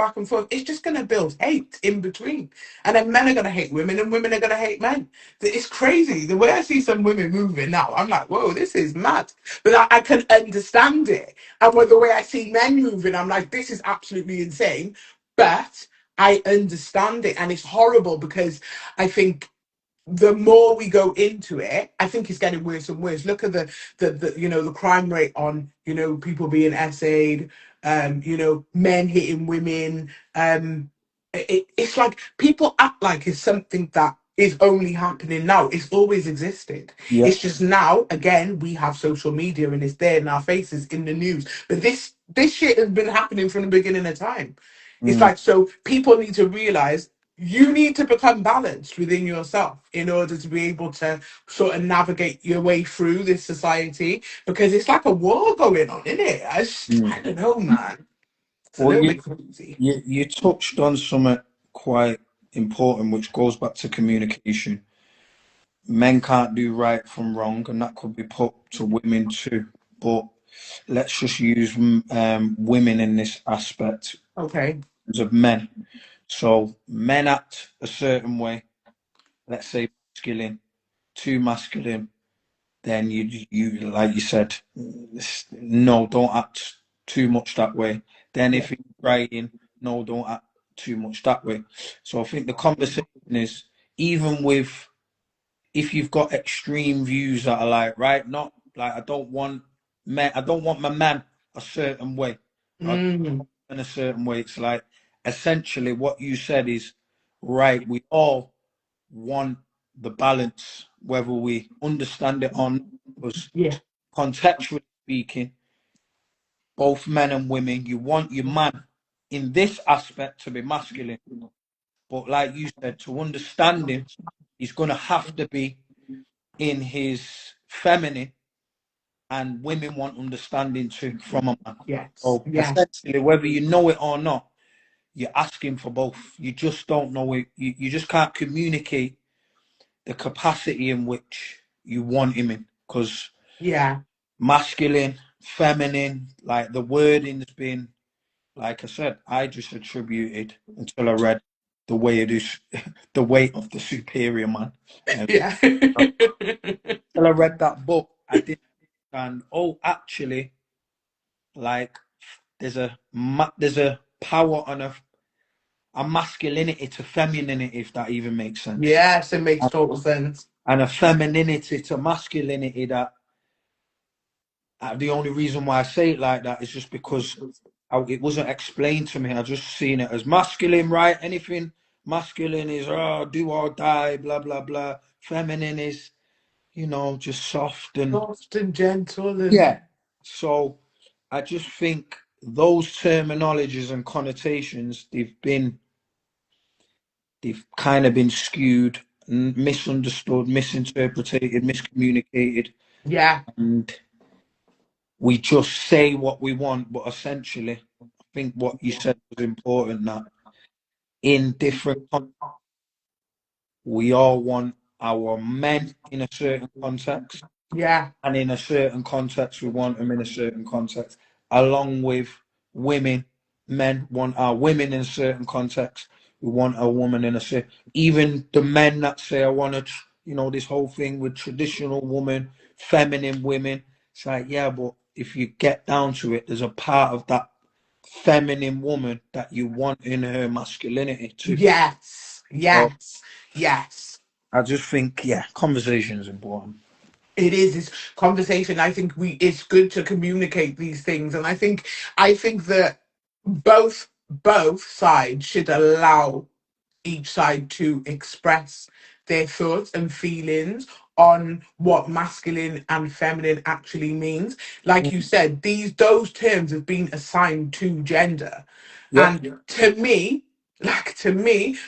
it's just going to build hate in between. And then men are going to hate women and women are going to hate men. It's crazy. The way I see some women moving now, I'm like, whoa, this is mad. But I can understand it. And with the way I see men moving, I'm like, this is absolutely insane. But I understand it. And it's horrible because I think the more we go into it, I think it's getting worse and worse. Look at the crime rate on people being essayed, men hitting women. It's like people act like it's something that is only happening now. It's always existed. yeah. It's just now again we have social media and it's there in our faces in the news. But this shit has been happening from the beginning of time. It's Mm, like, so people need to realize you need to become balanced within yourself in order to be able to sort of navigate your way through this society, because it's like a war going on, isn't it? mm. I don't know, man. It's a Well, little you, bit crazy. you you touched on something quite important, which goes back to communication. Men can't do right from wrong, and that could be put to women too. But let's just use women in this aspect Okay. of men. So men act a certain way. Let's say masculine, too masculine. Then you like you said, no, don't act too much that way. Then Yeah. if you're crying, no, don't act too much that way. So I think the conversation is, even with, if you've got extreme views that are like, right, not like, I don't want my man a certain way. I don't Mm, want in a certain way. It's like essentially what you said is right. We all want the balance, whether we understand it or not. Because yeah. contextually speaking, both men and women, you want your man in this aspect to be masculine. But like you said, to understand him, he's going to have to be in his feminine, and women want understanding too from a man. Yes. So Yes. essentially, whether you know it or not, you're asking for both. You just don't know it. You just can't communicate the capacity in which you want him in, because Yeah. masculine, feminine, like the wording's been, like I said, I just attributed until I read the way it is, the weight of the superior man. And Yeah. until I read that book, I didn't understand. Oh, actually, like there's a power on a masculinity to femininity, if that even makes sense, Yes, it makes total sense. and a femininity to masculinity that the only reason why I say it like that is just because it wasn't explained to me. I just seen it as masculine, right? Anything masculine is do or die, blah blah blah. Feminine is, just soft and Soft and gentle and yeah. So I just think those terminologies and connotations they've kind of been skewed, misunderstood, misinterpreted, miscommunicated, yeah, and we just say what we want, but essentially, I think what you said was important, that in different we all want our men in a certain context, yeah, and in a certain context, we want them in a certain context, along with women. Men want our women in a certain context. We want a woman in a certain. Even the men that say, I want to, this whole thing with traditional woman, feminine women. It's like, yeah, but if you get down to it, there's a part of that feminine woman that you want in her masculinity too. yes, So yes, yes. I just think, yeah, conversation is important. It is this conversation. I think it's good to communicate these things, and I think that both sides should allow each side to express their thoughts and feelings on what masculine and feminine actually means. Like you said, those terms have been assigned to gender. Yep. And to me,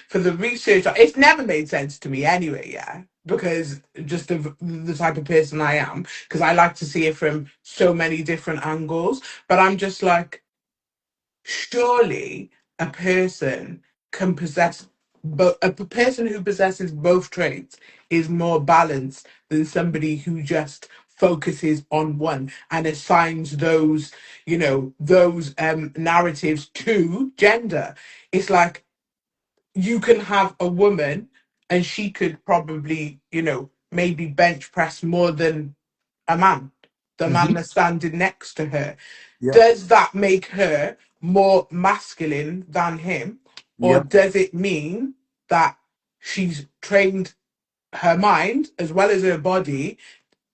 for the research, it's never made sense to me anyway, yeah. Because just of the type of person I am, because I like to see it from so many different angles. But I'm just like, surely a person can possess but a person who possesses both traits is more balanced than somebody who just focuses on one and assigns those narratives to gender. It's like you can have a woman and she could probably maybe bench press more than a man, the man Hmm. that's standing next to her. Yep. Does that make her more masculine than him? Or Yep. does it mean that she's trained her mind as well as her body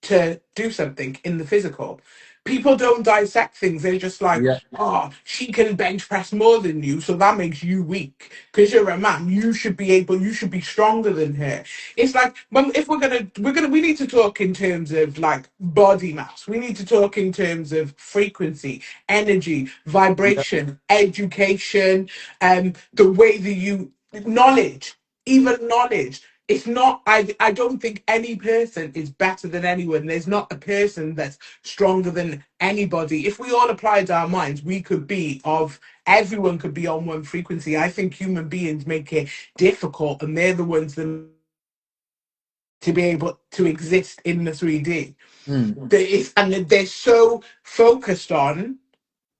to do something in the physical? People don't dissect things. They're just like, Yep. oh, she can bench press more than you, so that makes you weak. Because you're a man, you should be stronger than her. It's like if we need to talk in terms of like body mass. We need to talk in terms of frequency, energy, Yep. vibration, education, the way that you knowledge, even knowledge. It's not, I don't think any person is better than anyone. There's not a person that's stronger than anybody. If we all applied our minds, everyone could be on one frequency. I think human beings make it difficult, and they're the ones that to be able to exist in the 3D. Mm. And they're so focused on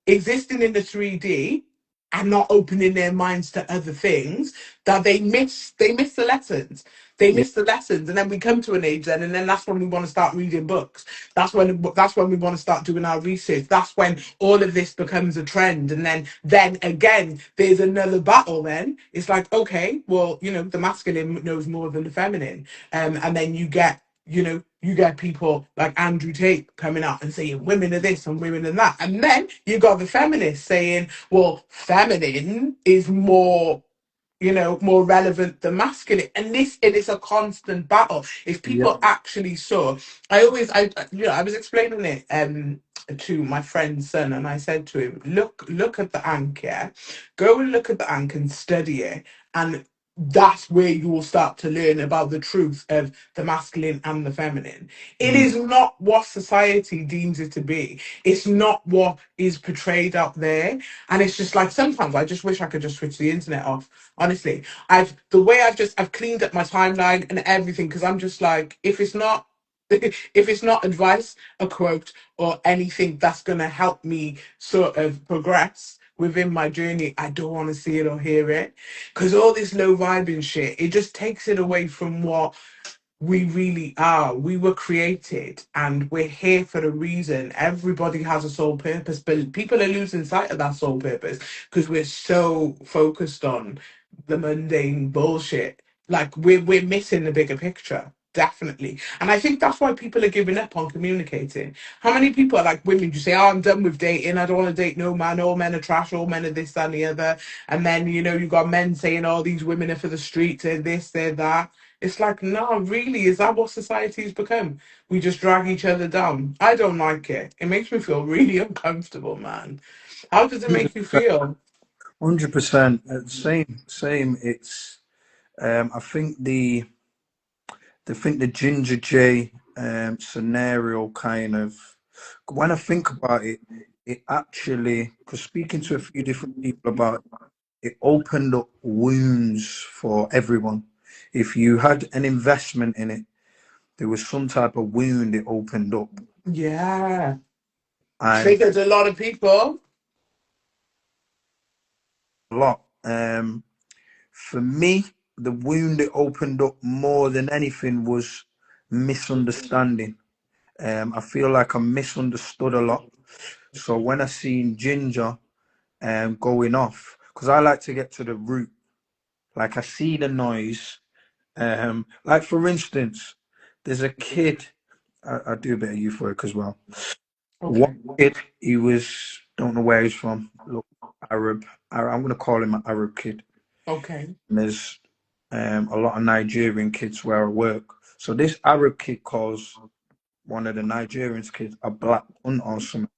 existing in the 3D and not opening their minds to other things that they miss the lessons. They Yeah. miss the lessons, and then we come to an age then, and then that's when we want to start reading books. That's when we want to start doing our research. That's when all of this becomes a trend, and then again, there's another battle. Then it's like, okay, well, the masculine knows more than the feminine, and then you get people like Andrew Tate coming out and saying women are this and women are that. And then you got the feminists saying, well, feminine is more relevant than masculine. And it is a constant battle. If Yep. people actually saw, I was explaining it to my friend's son, and I said to him, look at the Ankh, yeah? Go and look at the Ankh and study it. And that's where you will start to learn about the truth of the masculine and the feminine. It Mm. is not what society deems it to be. It's not what is portrayed out there. And it's just like sometimes I just wish I could just switch the internet off. Honestly, I've cleaned up my timeline and everything because I'm just like, if it's not. If it's not advice, a quote, or anything that's going to help me sort of progress within my journey, I don't want to see it or hear it. Because all this low vibing shit, it just takes it away from what we really are. We were created and we're here for a reason. Everybody has a soul purpose, but people are losing sight of that soul purpose because we're so focused on the mundane bullshit. Like we're missing the bigger picture. Definitely. And I think that's why people are giving up on communicating. How many people are like women? You say, oh, I'm done with dating. I don't want to date no man. All men are trash. All men are this, that, and the other. And then, you got men saying, oh, these women are for the streets. They're this, they're that. It's like, no, really, is that what society's become? We just drag each other down. I don't like it. It makes me feel really uncomfortable, man. How does it make you feel? 100%. Same. It's I think the Ginger J scenario kind of, when I think about it, it actually, because speaking to a few different people about it, it opened up wounds for everyone. If you had an investment in it, there was some type of wound it opened up. Yeah. And Triggered a lot of people. a lot. For me, the wound it opened up more than anything was misunderstanding. I feel like I'm misunderstood a lot. So when I seen Ginger going off, because I like to get to the root, like I see the noise. Like for instance, there's a kid. I do a bit of youth work as well. One Okay. kid, he was, don't know where he's from. Look, Arab. I'm gonna call him an Arab kid. Okay. And there's a lot of Nigerian kids where I work. So this Arab kid calls one of the Nigerians kids a black cunt or something.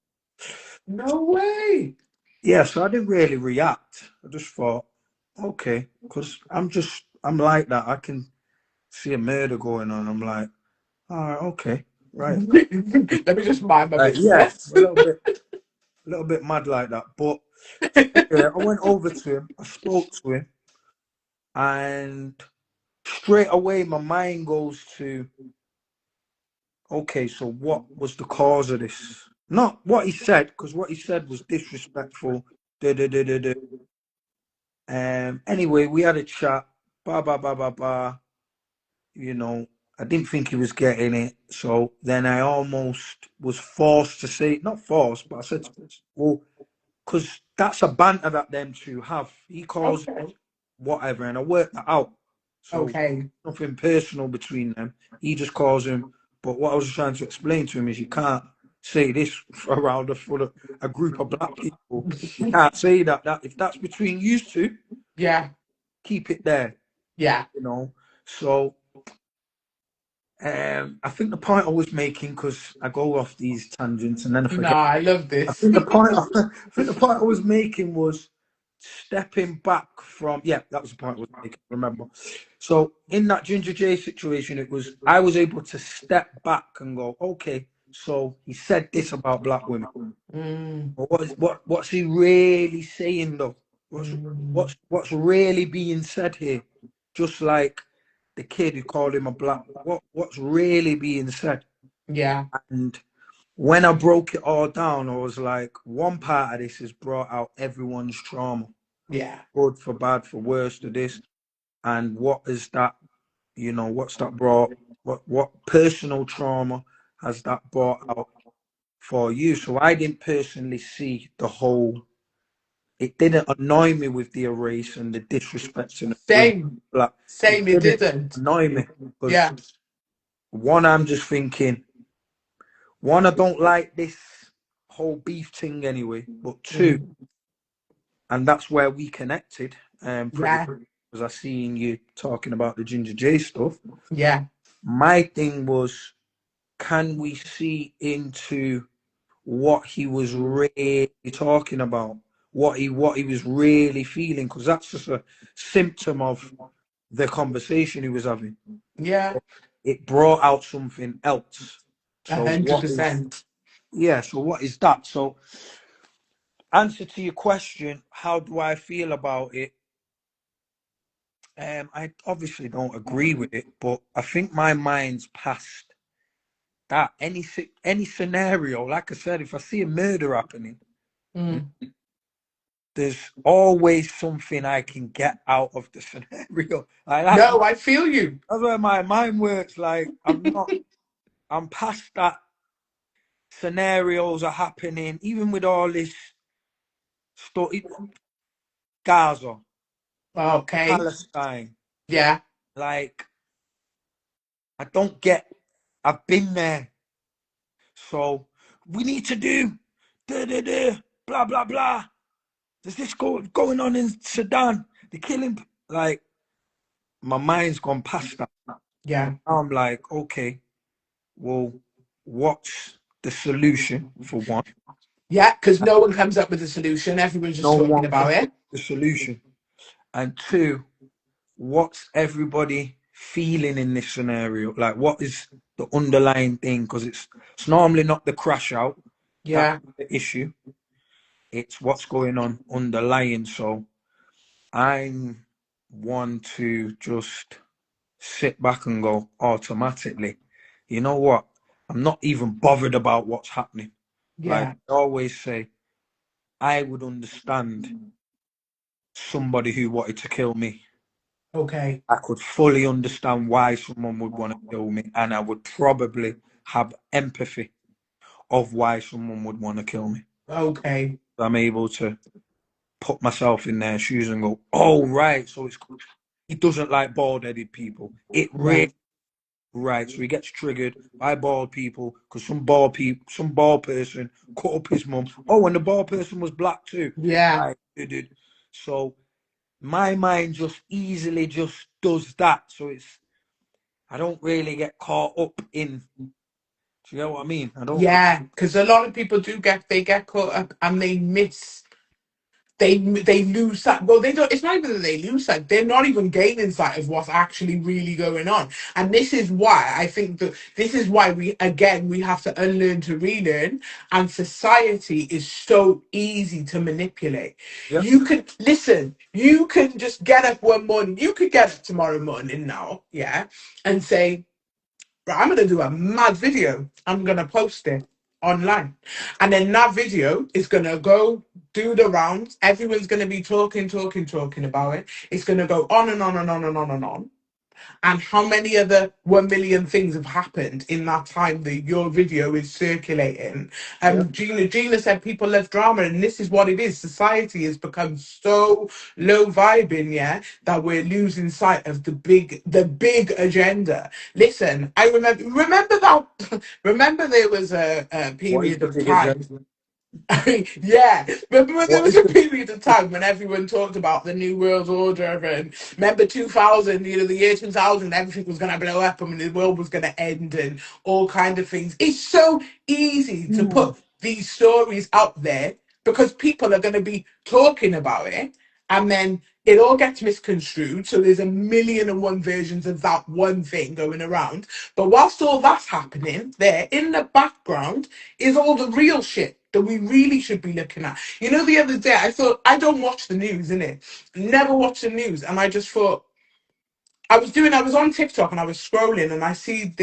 No way. Yeah, so I didn't really react. I just thought, okay, because I'm like that. I can see a murder going on. I'm like, all right, okay, right. Let me just mind my Yeah, business. a little bit mad like that. But anyway, I went over to him. I spoke to him, and straight away my mind goes to, okay, so what was the cause of this? Not what he said, because what he said was disrespectful. Da, da, da, da, da. Anyway, we had a chat. Ba ba ba ba ba. You know, I didn't think he was getting it. So then I almost was forced to say, not forced, but I said, well, because that's a banter that them two have. He calls Okay. whatever, and I worked that out. So Okay. nothing personal between them. He just calls him. But what I was trying to explain to him is you can't say this around a group of black people. You can't say that. That if that's between you two, Yeah. keep it there. Yeah. You know. So I think the point I was making, because I go off these tangents and then I No, forget. I love I this. think the point I think the point I was making was stepping back from, yeah, that was the point I was making, remember. So in that Ginger J situation, it was, I was able to step back and go, okay, so he said this about black women. Mm, But what's he really saying though? What's mm, what's really being said here? Just like the kid who called him a black, what's really being said? yeah. And when I broke it all down, I was like, one part of this has brought out everyone's trauma, Yeah. good for bad, for worse, to this. And what is that, what's that brought, what personal trauma has that brought out for you? So I didn't personally see the whole, it didn't annoy me with the erase and the disrespect and the women. Same. Like, it Same. It didn't didn't. annoy me because, Yeah. one, I'm just thinking, one, I don't like this whole beef thing anyway, but two, Mm, and that's where we connected, pretty, yeah. because I seen you talking about the Ginger J stuff. Yeah. My thing was, can we see into what he was really talking about, what he was really feeling? Because that's just a symptom of the conversation he was having. Yeah. It brought out something else. A So hundred what is, percent. yeah? So what is that? So answer to your question, how do I feel about it? I obviously don't agree with it, but I think my mind's past that any scenario, like I said, if I see a murder happening, Mm. there's always something I can get out of the scenario. Like No, I feel you. that's where my mind works. Like I'm past that. Scenarios are happening, even with all this stuff. Gaza, Okay. Palestine. Yeah. Like I don't get. I've been there, so we need to do blah blah blah. There's this going on in Sudan. They're killing. Like my mind's gone past that. Yeah. Now I'm like, okay, well, what's the solution for one? Yeah, because no one comes up with a solution. Everyone's just No talking one about comes up it. with the solution. And two, what's everybody feeling in this scenario? Like, what is the underlying thing? Because it's normally not the crash out that's Yeah. the issue. It's what's going on underlying. So I'm one to just sit back and go automatically. You know what? I'm not even bothered about what's happening. Like Yeah. I always say, I would understand somebody who wanted to kill me. Okay. I could fully understand why someone would want to kill me, and I would probably have empathy of why someone would want to kill me. Okay. I'm able to put myself in their shoes and go, "Oh, right, so he doesn't like bald-headed people. It really Right. right." So he gets triggered by bald people because some bald person cut up his mum. Oh, and the bald person was black too. Yeah. Right, dude. So my mind just easily just does that. So I don't really get caught up in. Do you know what I mean? I don't. Yeah. Because a lot of people they get caught up and they miss. They lose sight. Well, they don't. It's not even that they lose sight. They're not even gaining sight of what's actually really going on. And this is why I think that this is why we have to unlearn to relearn. And society is so easy to manipulate. Yep. You can listen. You can just get up one morning. You could get up tomorrow morning now, yeah, and say, right, I'm going to do a mad video. I'm going to post it online. And then that video is going to go do the rounds. Everyone's going to be talking about it. It's going to go on and on and on and on and on. And how many other 1 million things have happened in that time that your video is circulating? Yep. Gina said people love drama, and this is what it is. Society has become so low vibing, yeah, that we're losing sight of the big agenda. Listen, I remember that remember there was a What is period the of big agenda? time. I mean, yeah. Remember when there What was is a the period of time when everyone talked about the New World Order and remember 2000, the year 2000, everything was going to blow up and the world was going to end and all kind of things. It's so easy to put these stories out there because people are going to be talking about it and then it all gets misconstrued. So there's a million and one versions of that one thing going around. But whilst all that's happening, there in the background is all the real shit that we really should be looking at. You know, the other day I thought I don't watch the news, innit? Never watch the news, and I just thought I was on TikTok and I was scrolling and I see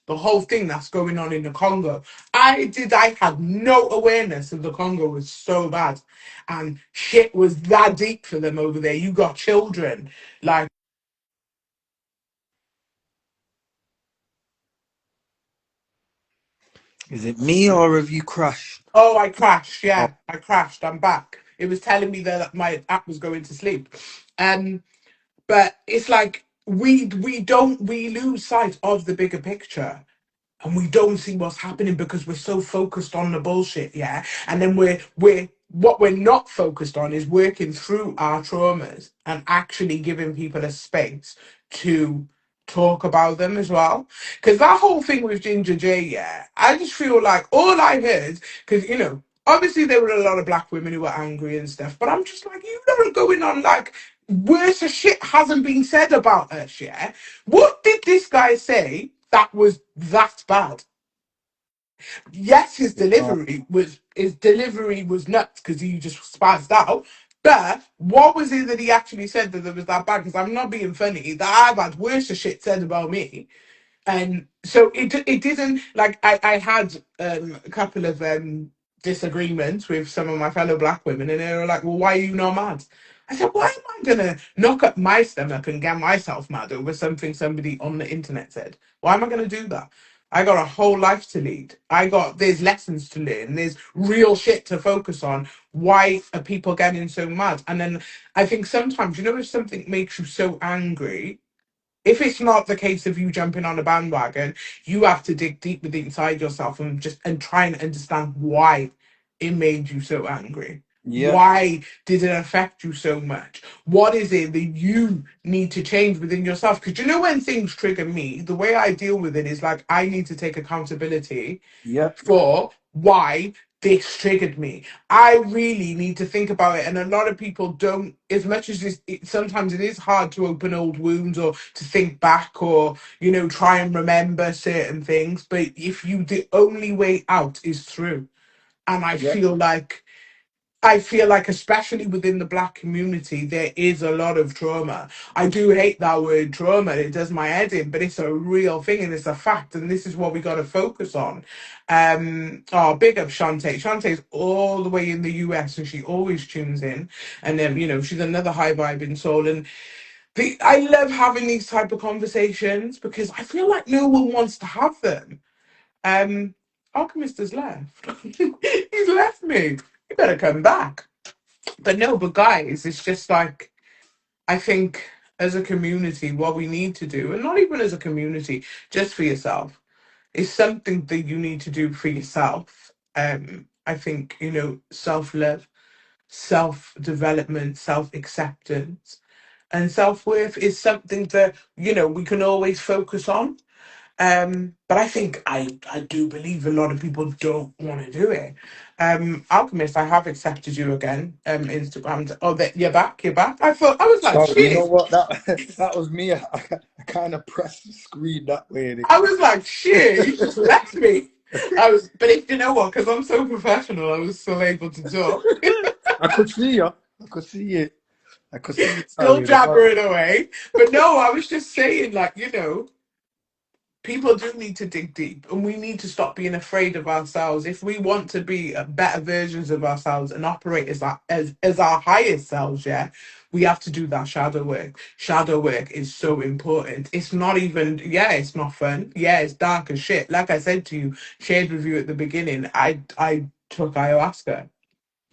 the whole thing that's going on in the Congo. I had no awareness that the Congo was so bad and shit was that deep for them over there. You got children like Is it me or have you crashed? oh, I crashed. Oh, Yeah, I crashed. I'm back. It was telling me that my app was going to sleep. Um, but it's like we lose sight of the bigger picture and we don't see what's happening because we're so focused on the bullshit, yeah. And then we're what we're not focused on is working through our traumas and actually giving people a space to talk about them as well. Because that whole thing with Ginger J, yeah, I just feel like all I heard, because obviously there were a lot of black women who were angry and stuff, but I'm just like, you know, going on like worse shit hasn't been said about us, yeah. What did this guy say that was that bad? Yes, uh, his delivery was nuts because he just spazzed out. But what was it that he actually said that was that bad? Because I'm not being funny. That I've had worse shit said about me. And so it didn't, like, I had a couple of disagreements with some of my fellow black women, and they were like, well, why are you not mad? I said, why am I gonna knock up my stomach and get myself mad over something somebody on the internet said? Why am I gonna do that? I got a whole life to lead. There's lessons to learn. There's real shit to focus on. Why are people getting so mad? And then I think sometimes, if something makes you so angry, if it's not the case of you jumping on a bandwagon, you have to dig deep within inside yourself and try and understand why it made you so angry. Yeah, Why did it affect you so much? What is it that you need to change within yourself? Because when things trigger me, the way I deal with it is like I need to take accountability yeah, for why this triggered me. I really need to think about it. And a lot of people don't, as much as sometimes it is hard to open old wounds or to think back or, try and remember certain things. But the only way out is through. And yeah. I feel like, especially within the black community, there is a lot of trauma. I do hate that word trauma. It does my head in, but it's a real thing and it's a fact. And this is what we got to focus on. Big up Shantae. Shantae's all the way in the US and she always tunes in. And then, she's another high vibing soul. And I love having these type of conversations because I feel like no one wants to have them. Um, Alchemist has left. He's left me. You better come back. But no, but guys, it's just like, I think as a community, what we need to do, and not even as a community, just for yourself, is something that you need to do for yourself. I think, self love, self development, self acceptance, and self worth is something that, we can always focus on. But I think I do believe a lot of people don't want to do it. Alchemist, I have accepted you again. Instagram. Oh, that you're back. You're back. I was like, Sorry, you know shit. what? That was me. I kind of pressed the screen that way. I was like, shit. You just left me. But if you know what, because I'm so professional, I was still able to talk. I could see you. I could see you. I could see you. Still Sorry. jabbering away. But no, I was just saying, like, people do need to dig deep and we need to stop being afraid of ourselves if we want to be better versions of ourselves and operate as our highest selves. We have to do that shadow work is so important. It's not even, it's not fun, it's dark as shit. Like I said to you, shared with you at the beginning, I took ayahuasca.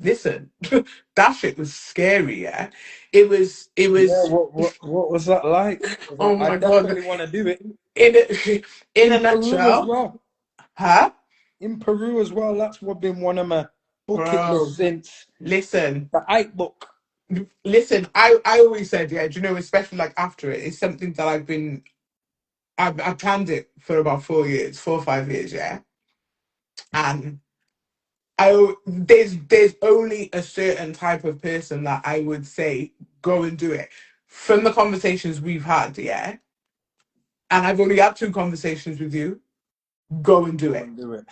Listen, that shit was scary. It Yeah. was What was that like? 'Cause oh I my god. definitely want to do it In a in Peru as nutshell. well. Huh? In Peru as well. That's what been one of my bucket lists Bro, since listen, the Ike book. listen. I always said, do you know, especially like after it, it's something that I've planned it for about 4 years, 4 or 5 years, and there's only a certain type of person that I would say go and do it. From the conversations we've had, and I've only had 2 conversations with you. Go and do Go it. and do it.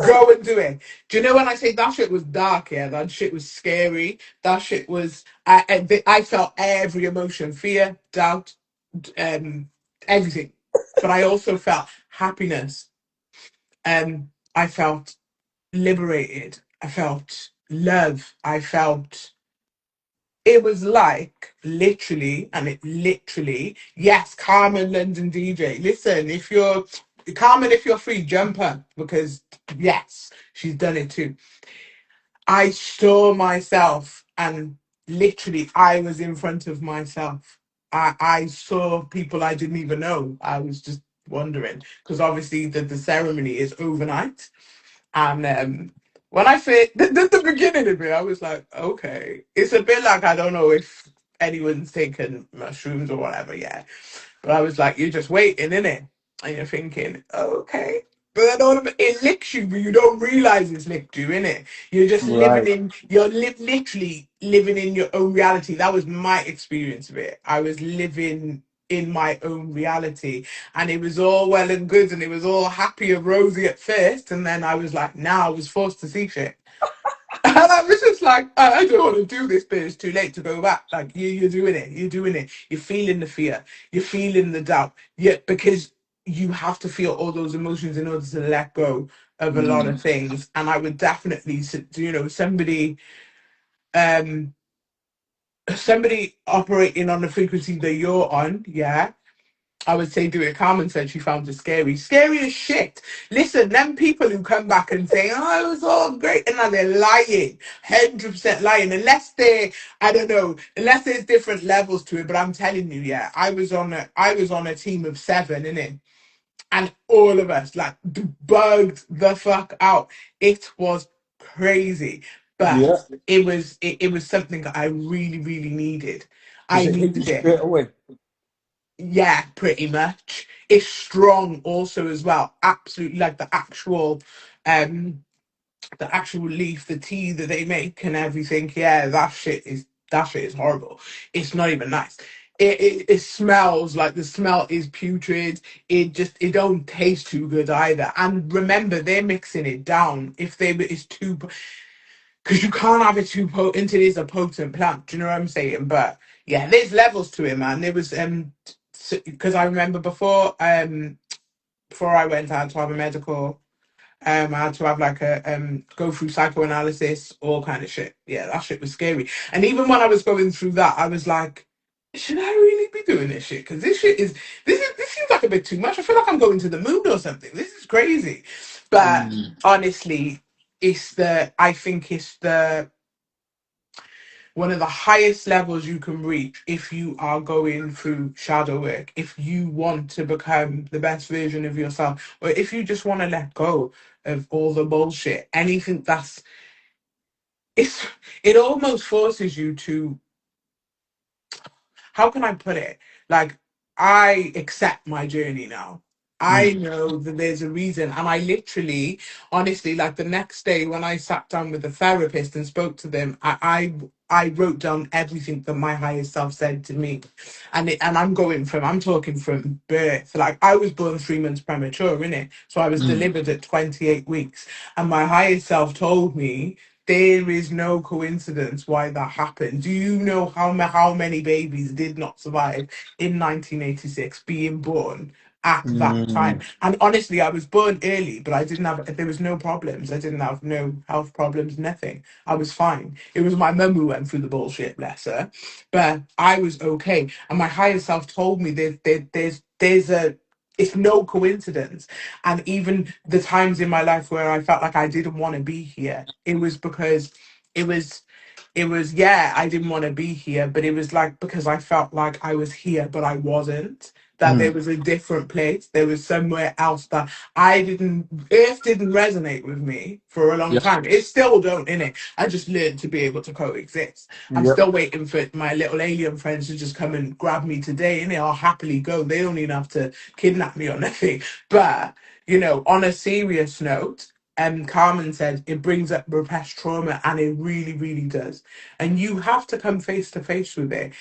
Go and do it. Do you know when I say that shit was dark? That shit was scary. That shit was. I felt every emotion, fear, doubt, um, everything. But I also felt happiness. I felt liberated. I felt love. I felt. It was like literally, and it literally. Yes, Carmen, London DJ. Listen, if you're Carmen, if you're free, jump up because yes, she's done it too. I saw myself and literally I was in front of myself. I saw people I didn't even know. I was just wondering because obviously the ceremony is overnight. And when I say the beginning of it, I was like, okay. It's a bit like I don't know if anyone's taken mushrooms or whatever, but I was like, you're just waiting, innit? And you're thinking, okay. But then it licks you, but you don't realize it's licked you, innit? You're just Right. literally living in your own reality. That was my experience of it. I was living in my own reality. And it was all well and good and it was all happy and rosy at first. And then I was like, now I was forced to see shit. And I was just like, I don't want to do this, but it's too late to go back. Like you're doing it, you're doing it. You're feeling the fear, you're feeling the doubt. Yeah, because you have to feel all those emotions in order to let go of a lot of Mm. things. And I would definitely, um, somebody operating on the frequency that you're on, yeah. I would say do it. Carmen said she found it scary. Scary as shit. Listen, them people who come back and say, oh, it was all great, and now they're lying. 100% lying. I don't know, unless there's different levels to it, but I'm telling you, yeah, I was on a team of 7, innit? And all of us, like, bugged the fuck out. It was crazy. But Yeah. it was something that I really, really needed. Does I it hit you needed it. straight away? Yeah, pretty much. It's strong also as well. Absolutely, like um the actual leaf, the tea that they make and everything. Yeah, that shit is horrible. It's not even nice. It smells like the smell is putrid. It don't taste too good either. And remember, they're mixing it down. If they it's too, because you can't have it too potent. It is a potent plant. Do you know what I'm saying? But yeah, there's levels to it, man. There was because I remember before I went, I had to have a medical. I had to have like a go through psychoanalysis, all kind of shit. Yeah, that shit was scary. And even when I was going through that, I was like, should I really be doing this shit? Because this seems like a bit too much. I feel like I'm going to the moon or something. This is crazy. But Mm. honestly, I think it's the one of the highest levels you can reach if you are going through shadow work, if you want to become the best version of yourself, or if you just want to let go of all the bullshit, anything it's it almost forces you to, how can I put it? Like, I accept my journey now. I Mm. know that there's a reason. And I literally, honestly, like the next day when I sat down with the therapist and spoke to them, I wrote down everything that my higher self said to me. And I'm talking from birth. Like I was born 3 months premature, innit? So I was Mm. delivered at 28 weeks. And my higher self told me there is no coincidence why that happened. Do you know how many babies did not survive in 1986 being born at that time? Mm. And honestly, I was born early, but there was no problems. I didn't have no health problems, nothing. I was fine. It was my mum who went through the bullshit, bless her. But I was okay. And my higher self told me it's no coincidence. And even the times in my life where I felt like I didn't want to be here, it was because it was yeah, I didn't want to be here, but it was like because I felt like I was here but I wasn't, that there Mm. was a different place, there was somewhere else that I didn't Earth didn't resonate with me for a long Yep. time. It still don't, innit? I just learned to be able to coexist. I'm Yep. still waiting for my little alien friends to just come and grab me today, innit? I'll happily go. They don't even have to kidnap me or nothing. But on a serious note, Carmen said it brings up repressed trauma, and it really, really does. And you have to come face to face with it.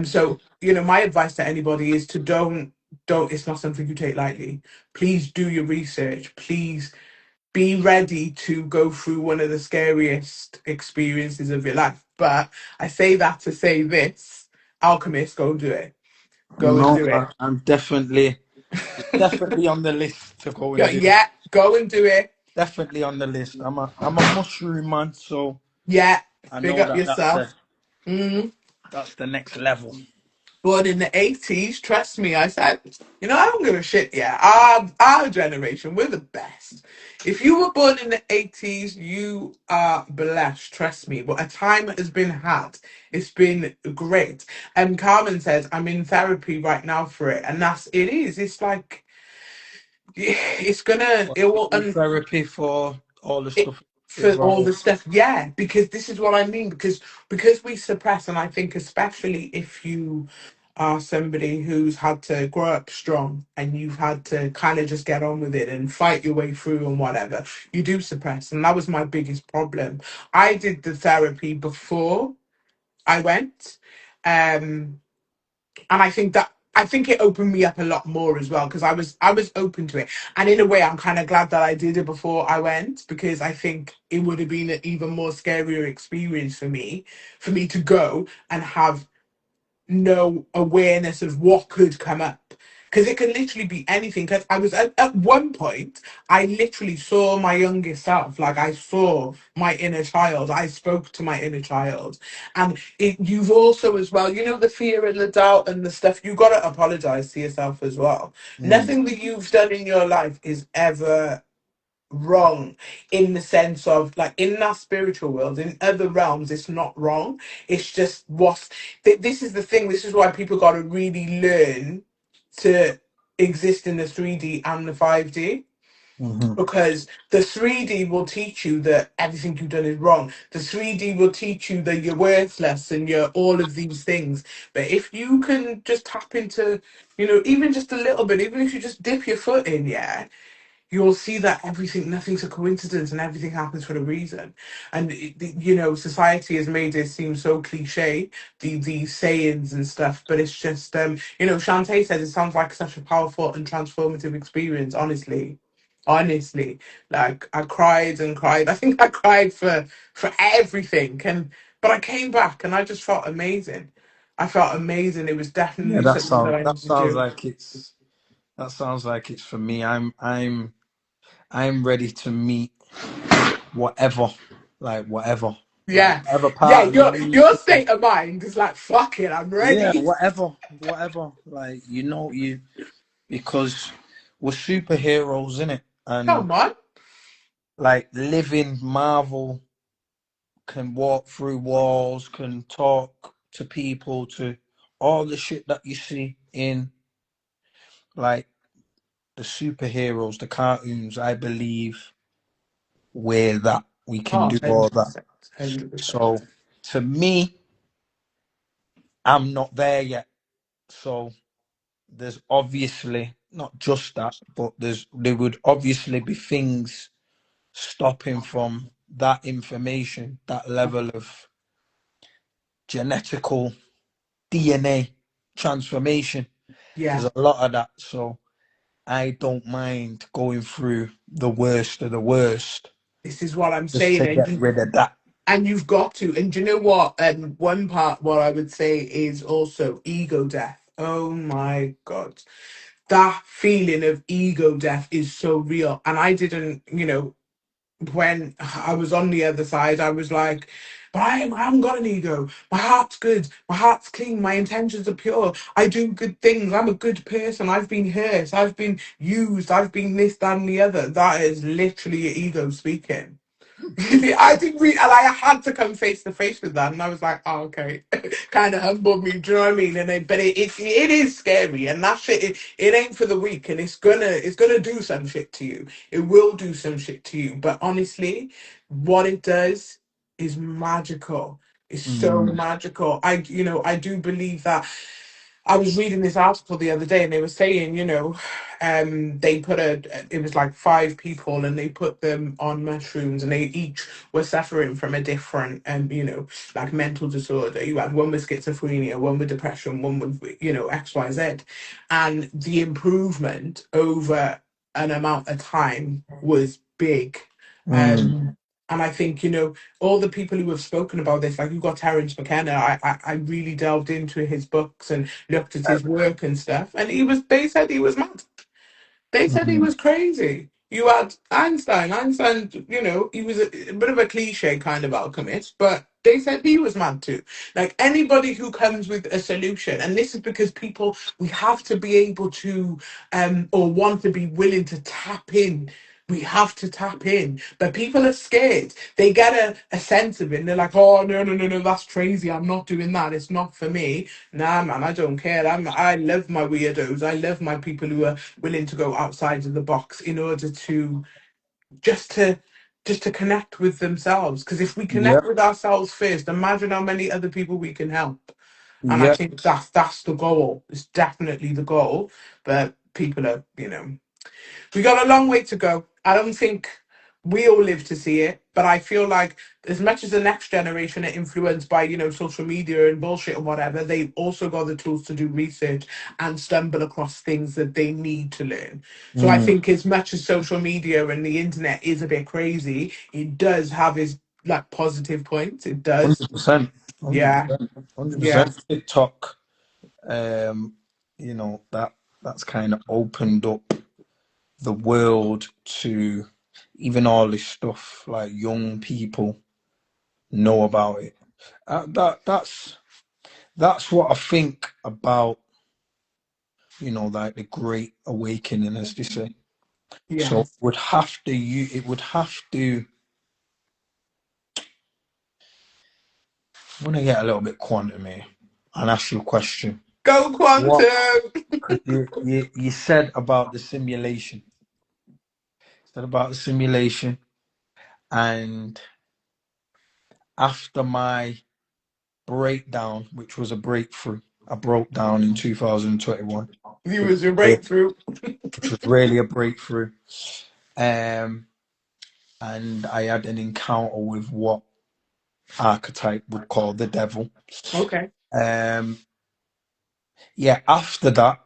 So my advice to anybody is to don't. It's not something you take lightly. Please do your research. Please be ready to go through one of the scariest experiences of your life. But I say that to say this: Alchemist, go and do it. Go and No, do it. I'm definitely, it's definitely on the list to go and do. Yeah, go and do it. Definitely on the list. I'm a mushroom man, so Yeah, I big know up that yourself. Mm. that's the next level. Born in the 80s, trust me, I said, I don't give a shit, yeah. Our generation, we're the best. If you were born in the 80s, you are blessed, trust me. But a time has been had. It's been great. And Carmen says, I'm in therapy right now for it. And it is. It's like, it will, In therapy for all the it stuff for all the involved. stuff, yeah, because this is what I mean, because we suppress. And I think especially if you are somebody who's had to grow up strong and you've had to kind of just get on with it and fight your way through and whatever, you do suppress. And that was my biggest problem. I did the therapy before I went, and I think that I think it opened me up a lot more as well, because I was open to it, and in a way, I'm kind of glad that I did it before I went, because I think it would have been an even more scarier experience for me to go and have no awareness of what could come up. Because it can literally be anything. Because I was at one point, I literally saw my youngest self. Like I saw my inner child. I spoke to my inner child. And you've also, as well, the fear and the doubt and the stuff, you got to apologize to yourself as well. Mm. Nothing that you've done in your life is ever wrong, in the sense of, like, in that spiritual world, in other realms, it's not wrong. It's just this is the thing. This is why people got to really learn to exist in the 3D and the 5D, Hmm. because the 3D will teach you that everything you've done is wrong. The 3D will teach you that you're worthless and you're all of these things. But if you can just tap into, even just a little bit, even if you just dip your foot in, yeah, you'll see that nothing's a coincidence, and everything happens for a reason. And society has made it seem so cliche, these sayings and stuff, but it's just, Shantae says it sounds like such a powerful and transformative experience. Honestly, like I cried and cried. I think I cried for everything, but I came back and I just felt amazing. I felt amazing. It was Yeah, definitely something that I that need to sounds do. like it's for me. I'm ready to meet whatever, like Yeah, whatever yeah. part of me. Your state of mind is like, fuck it, I'm Yeah, ready. whatever. Like you because we're superheroes in it, and Come on. like living Marvel can walk through walls, can talk to people, to all the shit that you see in like the superheroes, the cartoons. I believe we're that we can Oh, do all that. 100%. 100%. So to me, I'm not there yet. So there's obviously not just that, but there would obviously be things stopping from that information, that level of genetical DNA transformation. There's Yeah, a lot of that. So I don't mind going through the worst of the worst this is what I'm just saying. to get rid of that. And you've got to. And do you know what? One part, what I would say, is also ego death. Oh my God. That feeling of ego death is so real. And I didn't, when I was on the other side, I was like, but I haven't got an ego. My heart's good. My heart's clean. My intentions are pure. I do good things. I'm a good person. I've been hurt. I've been used. I've been this, that, and the other. That is literally your ego speaking. I didn't read, and I had to come face to face with that, and I was like, "Oh, okay," kind of humbled me. Do you know what I mean? But it is scary, and that shit, it ain't for the weak, and it's gonna do some shit to you. It will do some shit to you. But honestly, what it does is magical. It's so Mm, magical. I do believe that. I was reading this article the other day, and they were saying, they put it was like five people, and they put them on mushrooms, and they each were suffering from a different, like mental disorder. You had one with schizophrenia, one with depression, one with, XYZ. And the improvement over an amount of time was big. mm. Um, and I think, all the people who have spoken about this, like you've got Terence McKenna, I really delved into his books and looked at his work and stuff, and they said he was mad. They said he Mm. was crazy. You had Einstein. Einstein, he was a bit of a cliche kind of alchemist, but they said he was mad too. Like anybody who comes with a solution, and this is because people, we have to be able to, or want to be willing to tap in. We have to tap in, but people are scared. They get a sense of it, and they're like, "Oh no, no, no, no, that's crazy. I'm not doing that. It's not for me." Nah, man, I don't care. I love my weirdos. I love my people who are willing to go outside of the box in order to just to just to connect with themselves. Because if we connect Yep, with ourselves first, imagine how many other people we can help. And I yep. think that's the goal. It's definitely the goal. But people are, we got a long way to go. I don't think we all live to see it, but I feel like as much as the next generation are influenced by, social media and bullshit and whatever, they've also got the tools to do research and stumble across things that they need to learn. So I Mm, think as much as social media and the internet is a bit crazy, it does have its like positive points. It does. 100%, Yeah. 100%, Yeah. 100%. TikTok, um, you know, that's kind of opened up the world to even all this stuff like young people know about it. That's what I think about, like the Great Awakening, as they say. So Yes. it would have to. I'm gonna get a little bit quantum here and ask you a question. Go What? quantum. Because you said about the simulation. Said about the simulation, and after my breakdown, which was a breakthrough, I broke down in 2021, You which was your was breakthrough. really a breakthrough. Um, and I had an encounter with what archetype would call the devil. Okay. Um, yeah, after that,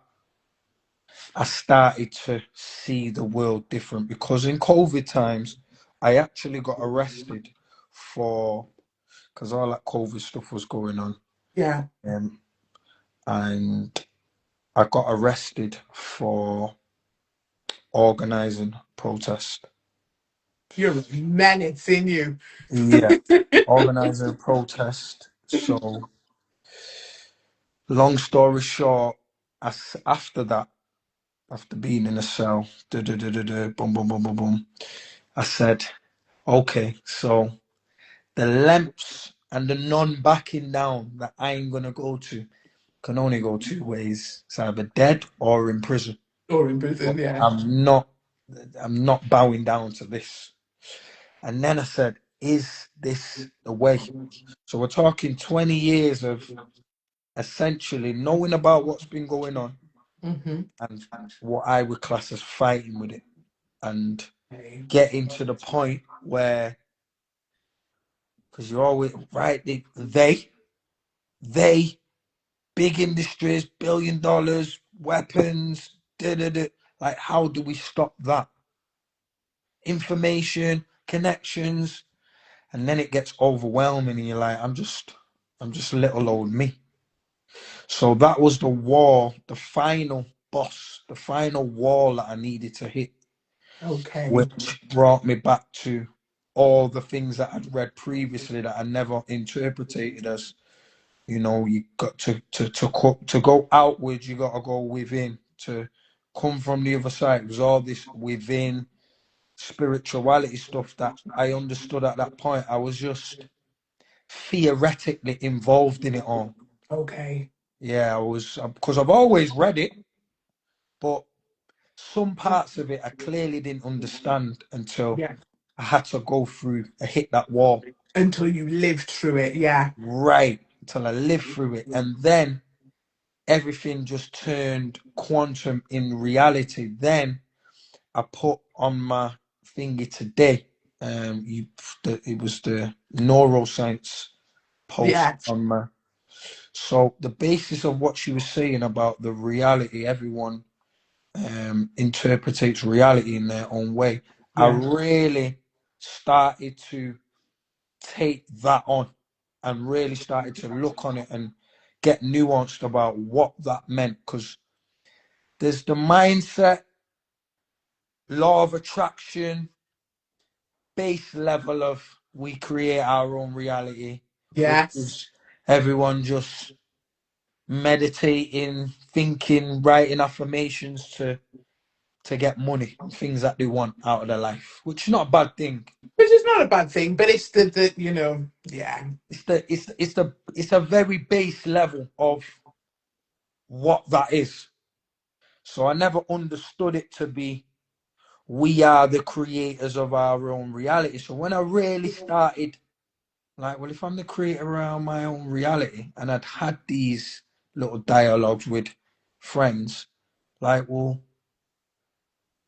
I started to see the world different because in COVID times, I actually got arrested for because all that COVID stuff was going on, Yeah. um, and I got arrested for organizing protest. You're a menace in you. Yeah, organizing a protest. So, long story short, after that, after being in a cell, boom, boom, boom, boom, boom, I said, okay, so the lengths and the non-backing down that I ain't gonna go to can only go two ways. It's either dead or in prison. Or in prison, yeah. I'm not I'm not bowing down to this. And then I said, is this the way? So we're talking 20 years of essentially knowing about what's been going on Mm-hmm. and what I would class as fighting with it and Okay. getting to the point where, because you're always right, they big industries, $1 billion, weapons, da, da, da. Like, how do we stop that? Information, connections, and then it gets overwhelming, and you're like, I'm just little old me. So that was the wall, the final boss, the final wall that I needed to hit, Okay. which brought me back to all the things that I'd read previously that I never interpreted as, you got to go outwards, you got to go within to come from the other side. It was all this within spirituality stuff that I understood at that point. I was just theoretically involved in it all. Okay. Yeah, I was because I've always read it, but some parts of it I clearly didn't understand until Yeah. I had to go through, I hit that wall, Until you lived through it, yeah. right, until I lived through it, and then everything just turned quantum in reality. Then I put on my thingy today. It was the neuroscience post Yes. on my. So the basis of what she was saying about the reality, everyone interprets reality in their own way. I Yeah. really started to take that on and really started to look on it and get nuanced about what that meant because there's the mindset, law of attraction, base level of we create our own reality, which Yes. is everyone just meditating, thinking, writing affirmations to get money and things that they want out of their life, which is not a bad thing. Which is not a bad thing, but it's the yeah. It's a very base level of what that is. So I never understood it to be we are the creators of our own reality. So when I really started, like, well, if I'm the creator around my own reality, and I'd had these little dialogues with friends, like, well,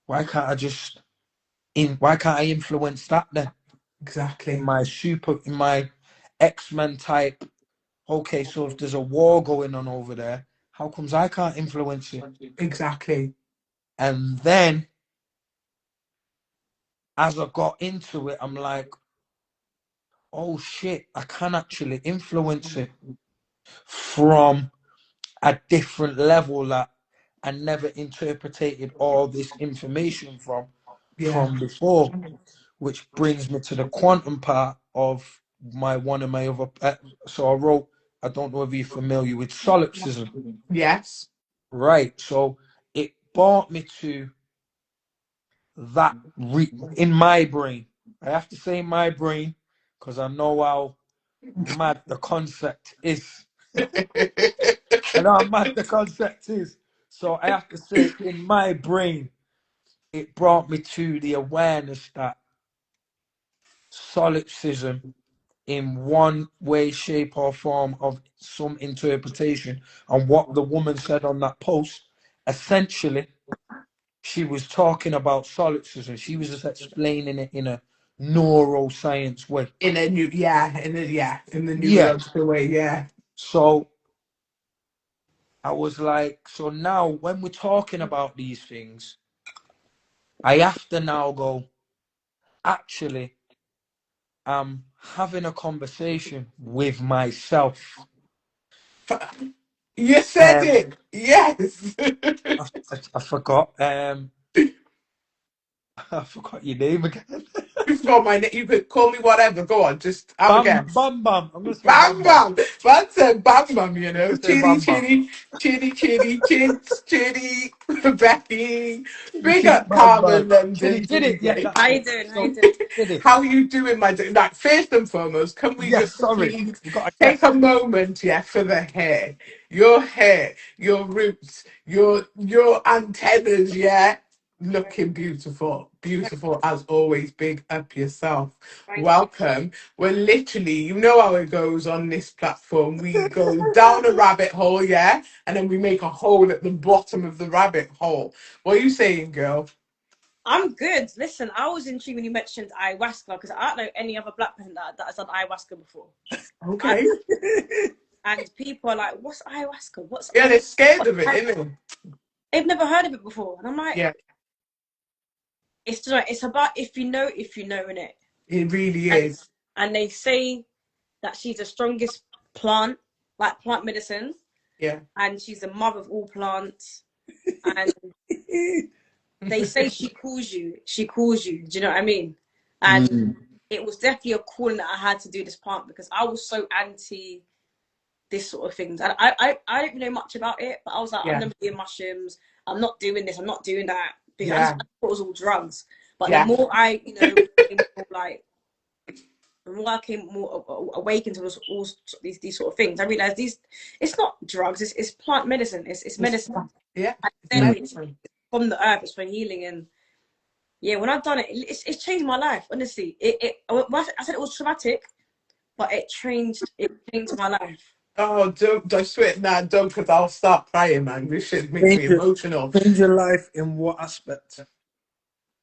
why can't I just why can't I influence that then? In Exactly. my X-Men type. Okay, so if there's a war going on over there, how comes I can't influence it? Exactly. And then as I got into it, I'm like, oh shit, I can actually influence it from a different level that I never interpreted all this information Yeah. from before, which brings me to the quantum part of one of my other. So I wrote. I don't know if you're familiar with solipsism, Yes. right? So it brought me to that in my brain. I have to say my brain because I know how mad the concept is. I know how mad the concept is. So I have to say, in my brain, it brought me to the awareness that solipsism, in one way, shape, or form of some interpretation, and what the woman said on that post, essentially, she was talking about solipsism. She was just explaining it in a neuroscience way. In a new, in the Yeah. neurological way, yeah. So I was like, so now when we're talking about these things, I have to now go, actually, I'm having a conversation with myself. You said Um, it. Yes. I forgot. I forgot your name again. You forgot my name. You could call me whatever. Go on. Just have a Bam, guess. bam, bam. I'm gonna say Bam bam, bam. bam. That's a bam bam, you I'm know. gonna say Chitty bam, bam. chitty, chitty chitty, chits, chitty, Becky. Chitty, Big chitty, up bam, bam. Carmen, London, Chitty, chitty. Yeah, Tuesday. that's How you it. doing? How you So, doing? chitty. How you doing, my dear? Like, first and foremost, can we Yes, just sorry. please We got a take a guest. moment, yeah, for the hair, your roots, your antennas, yeah, looking beautiful, beautiful as always. Big up yourself. Thank you. Welcome. We're literally, you know how it goes on this platform. We go down a rabbit hole, yeah, and then we make a hole at the bottom of the rabbit hole. What are you saying, girl? I'm good. Listen, I was intrigued when you mentioned ayahuasca because I don't know any other black person that has done ayahuasca before. And, Okay. and people are like, "What's ayahuasca? What's Yeah, they're scared what's of it, ayahuasca?" isn't They've never heard of it before, and I'm like, it? it's about if you know, in it. It really And is. and they say that she's the strongest plant, like plant medicine, Yeah. and she's the mother of all plants. And they say she calls you. She calls you. Do you know what I mean? And Mm, it was definitely a calling that I had to do this plant because I was so anti this sort of things. And I don't know much about it, but I was like, I'm Yeah. never doing mushrooms. I'm not doing this. I'm not doing that because I Yeah. thought it was all drugs. But the Yeah. more I, became more like, the more I came more awakened to all these sort of things, I realized it's not drugs. It's plant medicine. It's It's, medicine. yeah. And It's then mm. it's medicine. from the earth. It's for healing. And yeah, when I've done it, it's changed my life. Honestly, I said it was traumatic, but it changed my life. Oh, don't sweat now, don't, because I'll start crying, man. This shit makes me emotional. Change your life in what aspect?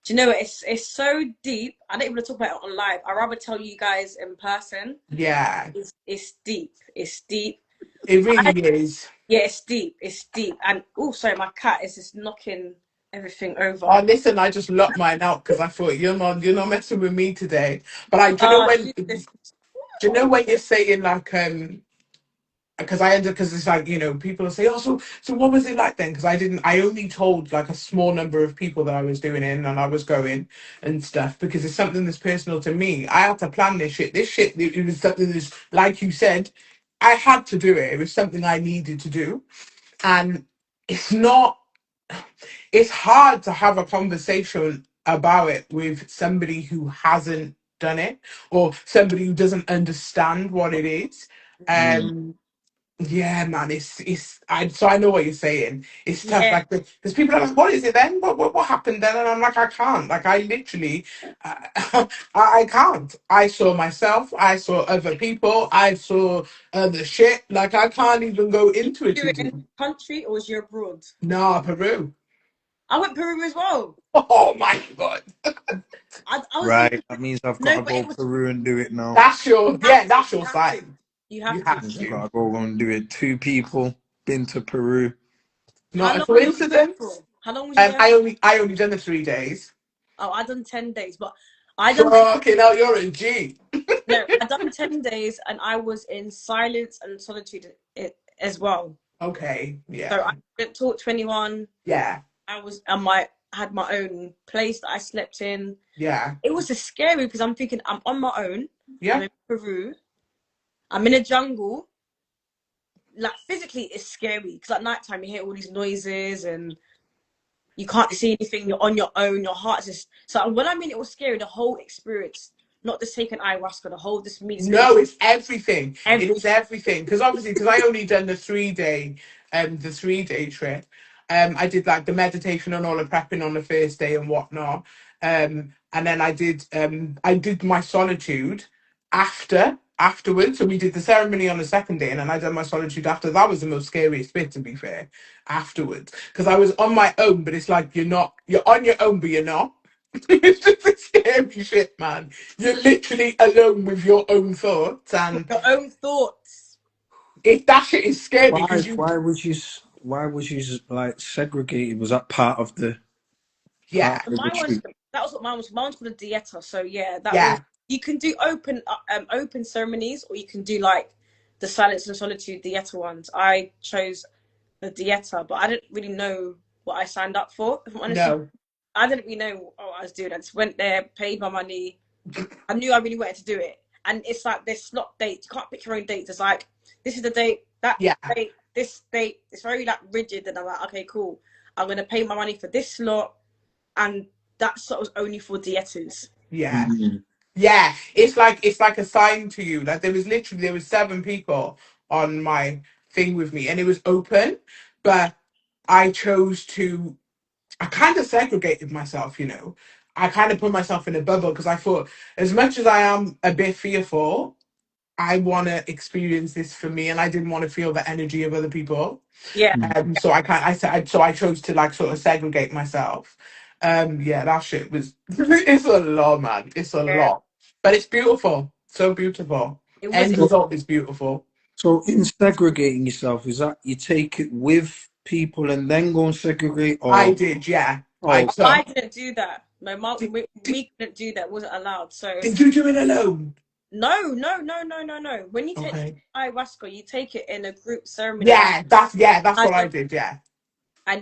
Do you know what? It's so deep. I don't even want to talk about it on live. I'd rather tell you guys in person. Yeah. It's deep. It's deep. It I, really is. yeah, it's deep. It's deep. And also, my cat is just knocking everything Oh, over. listen, I just locked mine out because I thought you're not messing with me today. But do you know when? She's Do just you know when you're saying like because I ended because it's like people will say, oh, so what was it like then? Because I only told like a small number of people that I was doing it and I was going and stuff because it's something that's personal to me. I had to plan this shit it was something that's, like you said, I had to do it. It was something I needed to do. And it's not it's hard to have a conversation about it with somebody who hasn't done it or somebody who doesn't understand what it is. Mm. um yeah, man, I know what you're saying. It's tough, yeah. like because people are like, "What is it then? What happened then?" And I'm like, I can't. Like, I literally, I can't. I saw myself. I saw other people. I saw other shit. Like, I can't even go into it Do too it in deep. the country or was you abroad? Nah, Peru. I went Peru as well. Oh my God. I was Right. thinking, That means I've got no, to but go it was, Peru and do it now. That's your, you have yeah, to, that's you your have to, sign. you You have to. have I've to. got to go and do it. 2 people been to Peru. How Not a long were you there coincidence. for? How long was you there? I only done the 3 days. Oh, I done 10 days, but I done Fucking hell, you're a G. no, I done 10 days, and I was in silence and solitude as well. Okay, So yeah, I didn't talk to anyone. yeah, I was on my had my own place that I slept in. yeah, It was just scary because I'm thinking I'm on my own. I'm yeah. in Peru. I'm in a jungle. Like physically, it's scary because at nighttime you hear all these noises and you can't see anything. You're on your own. Your heart's just so. When I mean it was scary, the whole experience, not just taking ayahuasca, the whole just me just being No, it's everything. It is everything. everything. Because obviously, because I only done the 3 day trip. I did like the meditation and all the prepping on the first day and whatnot. And then I did my solitude afterwards. So we did the ceremony on the second day, and then I did my solitude after. That was the most scariest bit, to be fair. Afterwards, because I was on my own, but it's like you're on your own, but you're not. It's just a scary shit, man. You're literally alone with your own thoughts, and Your own thoughts. if that shit is scary Why? because you, Why was you like segregated? Was that part of the yeah, Mine was retreat? that was what mine was. Mine was called a dieta. So yeah, that was yeah, you can do open ceremonies or you can do like the silence and solitude dieta ones. I chose the dieta, but I didn't really know what I signed up for. If I'm honest, no, I didn't really know what I was doing. I just went there, paid my money. I knew I really wanted to do it, and it's like there's slot dates. You can't pick your own dates. It's like this is the date, that yeah, date, this date. It's very like rigid, and I'm like, okay, cool. I'm gonna pay my money for this slot, and that slot was only for dietas. yeah, Mm. yeah. It's like assigned to you. Like there was 7 people on my thing with me, and it was open, but I chose to. I kind of segregated myself, you know. I kind of put myself in a bubble because I thought, as much as I am a bit fearful, I want to experience this for me, and I didn't want to feel the energy of other people. Yeah, So I can't. I said so. I chose to like sort of segregate myself. Yeah, that shit was. It's a lot, man. It's a yeah. lot, but it's beautiful. So beautiful. It was. End result is beautiful. So in segregating yourself, is that you take it with people and then go and segregate, I or did, yeah. I oh, so I didn't do that. My mom, did, did, we couldn't do that. It wasn't allowed. So did you do it alone? no. When you take Okay. ayahuasca, you take it in a group ceremony, Yeah, that's what I and did. Yeah,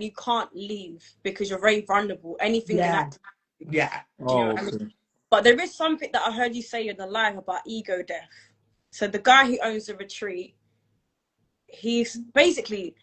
you can't leave because you're very vulnerable. Anything can yeah, happen. yeah. Do you know oh, what I mean? okay. But there is something that I heard you say in the live about ego death. So the guy who owns the retreat, he's basically,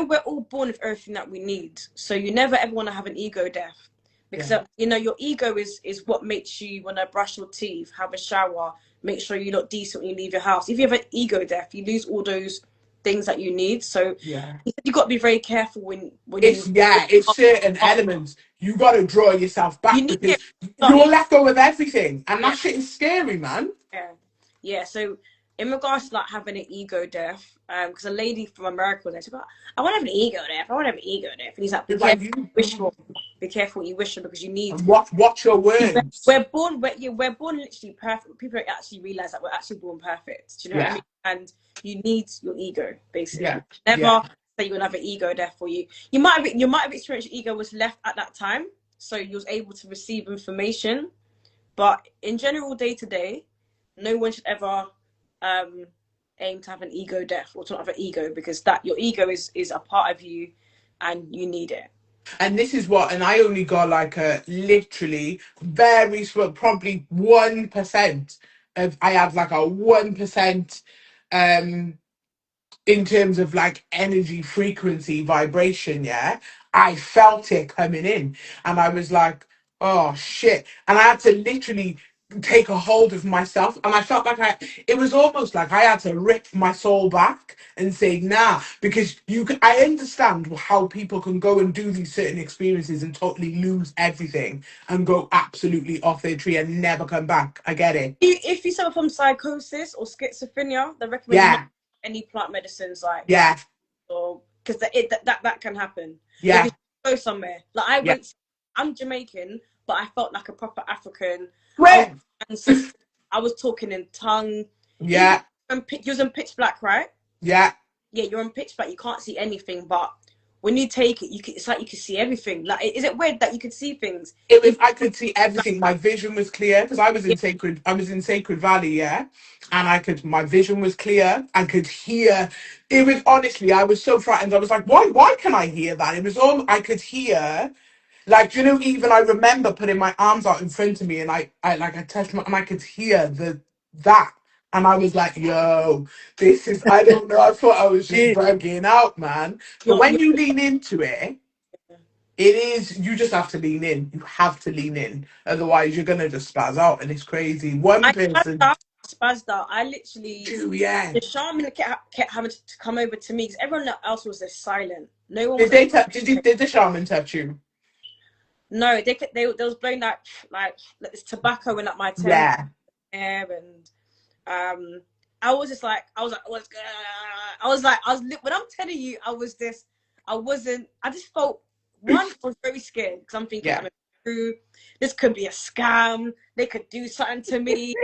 we're all born with everything that we need. So you never ever want to have an ego death because Yeah, your ego is what makes you want to brush your teeth, have a shower, make sure you look decent when you leave your house. If you have an ego death, you lose all those things that you need. So yeah. you got to be very careful when you It's certain elements you got to draw yourself you back need because it. you're left over with everything, and Yeah, that shit is scary, man. yeah, yeah. So in regards to like having an ego death, because a lady from America was there, she's like, I want to have an ego death. I want to have an ego death, and he's like, be It's like careful, you wish for, be careful what you wish for because you need. and watch your words. We're born, we're born literally perfect. People don't actually realize that we're actually born perfect. Do you know what I Yeah, mean? And you need your ego yeah, basically. yeah. Never say you're gonna have an ego death for you. You might have experienced your ego was left at that time, so you was able to receive information. But in general, day to day, no one should ever aim to have an ego death or to not have an ego because that your ego is a part of you, and you need it. And this is what, and I only got like a literally very small, probably 1% of. I had like a 1% um in terms of like energy frequency vibration, yeah, I felt it coming in, and I was like, oh shit, and I had to literally take a hold of myself, and I felt like it was almost like I had to rip my soul back and say nah, because I understand how people can go and do these certain experiences and totally lose everything and go absolutely off their tree and never come back. I get it. If you suffer from psychosis or schizophrenia, they recommend you not Yeah, any plant medicines like yeah, or because that can happen. If yeah, it's go somewhere. Like I Yeah. went. I'm Jamaican, but I felt like a proper African. I was Where? ancestor. I was talking in tongue. Even Yeah. you was in pitch black, right? Yeah. Yeah, you're on pitch black. You can't see anything, but when you take it, it's like you can see everything. Like, is it weird that you can see things? It was, Even I could see everything. My vision was clear because yeah, I was in Sacred Valley, yeah. And my vision was clear. I could hear. It was honestly, I was so frightened. I was like, why can I hear that? It was all I could hear. Like, you know, even I remember putting my arms out in front of me and I touched and I could hear that. And I was like, yo, this is, I don't know. I thought I was just bugging out, man. But you're, when you lean into it, it is, you just have to lean in. You have to lean in. Otherwise, you're going to just spaz out and it's crazy. One I person, spazzed out. I literally, yeah. the shaman kept having to come over to me because everyone else was just silent. No one Did was. they touch, did the shaman touch you? No, they was blowing like this tobacco in like my temple Yeah. hair, and I was just like what's going when I'm telling you I was this I wasn't I just felt one I was very scared because I'm thinking Yeah. I'm through this could be a scam, they could do something to me.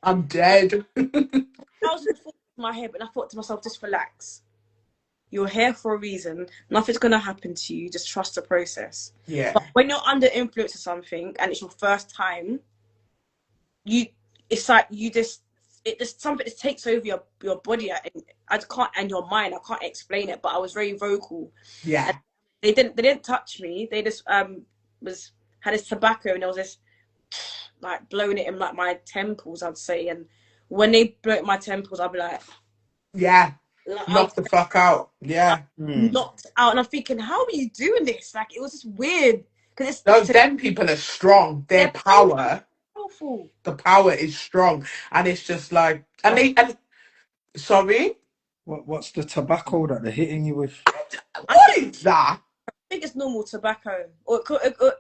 I'm dead. Thousand thoughts in my head, but I thought to myself, just relax. You're here for a reason. Nothing's gonna happen to you. Just trust the process. But Yeah. when you're under influence of something and it's your first time, it's like it just something that takes over your body and I can't and your mind. I can't explain it, but I was very vocal. Yeah. And they didn't touch me. They just was had this tobacco and there was this like blowing it in like my temples, I'd say. And when they blow it in my temples, I'd be like Yeah. I'm Knock the fuck out. Yeah. knocked out, and I'm thinking, how are you doing this? Like it was just weird because Those them people are strong. Their they're powerful. power, Powerful. the power is strong. And it's just like and sorry? What's the tobacco that they're hitting you with? I What is that? think it's normal tobacco, or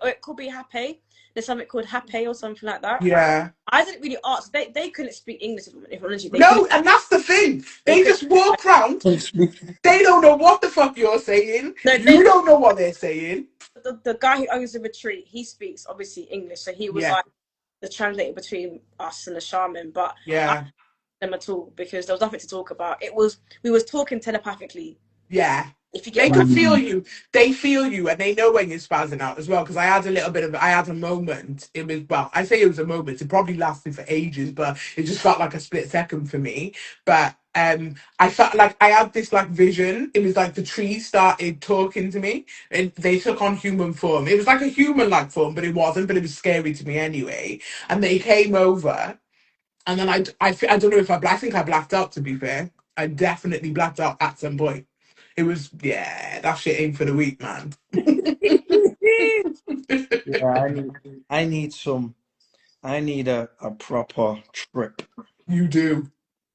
it could be happy. There's something called happy or something like that. Yeah. I didn't really ask. They couldn't speak English. If honestly, No, and that's the thing. They could. just walk around. Don't speak. They don't know what the fuck you're saying. No, You don't know what they're saying. the guy who owns the retreat, he speaks obviously English, so he was Yeah. like the translator between us and the shaman. But I Yeah. didn't know them at all because there was nothing to talk about. We was talking telepathically. Yeah. If you get They what I can mean. feel you. They feel you, and they know when you're spazzing out as well. Because I had a moment. It was, well, I say it was a moment. It probably lasted for ages, but it just felt like a split second for me. But I felt like I had this like vision. It was like the trees started talking to me, and they took on human form. It was like a human-like form, but it wasn't. But it was scary to me anyway. And they came over, and then I don't know if I think I blacked out. To be fair, I definitely blacked out at some point. It was, yeah, that shit ain't for the weak, man. Yeah, I need a proper trip. You do.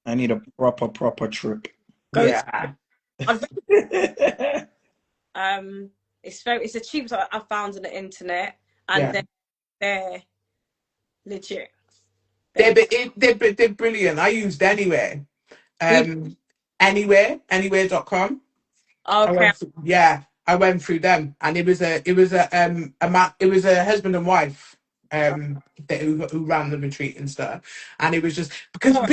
I need a proper trip. Go Yeah. it's the cheapest I found on the internet, and Yeah. they're legit. They're brilliant. I used Anywhere. Who? Anywhere.com. Okay. I went through them, and it was a husband and wife who ran the retreat and stuff, and it was just because Oh,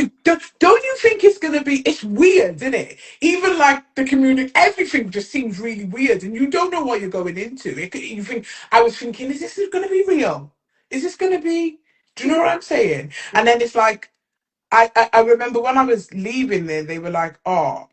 don't you think it's gonna be it's weird, isn't it? Even like the community, everything just seems really weird, and you don't know what you're going into. You think I was thinking, is this gonna be real? Is this gonna be? Do you know what I'm saying? And then it's like I remember when I was leaving there, they were like, "Oh,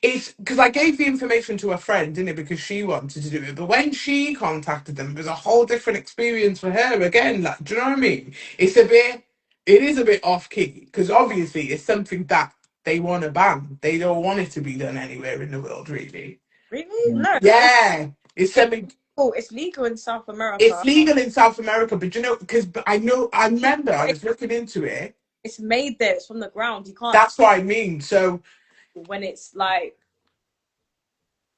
it's because I gave the information to a friend, didn't it? Because she wanted to do it. But when she contacted them, it was a whole different experience for her again. Like, do you know what I mean? It is a bit off key because obviously it's something that they want to ban. They don't want it to be done anywhere in the world, really. really? No. Yeah, it's It's something. cool. It's legal in South It's America. legal in South America, but you know, because I remember I But was looking into it. it's made there. It's from the ground. You can't That's what I mean. So when it's like,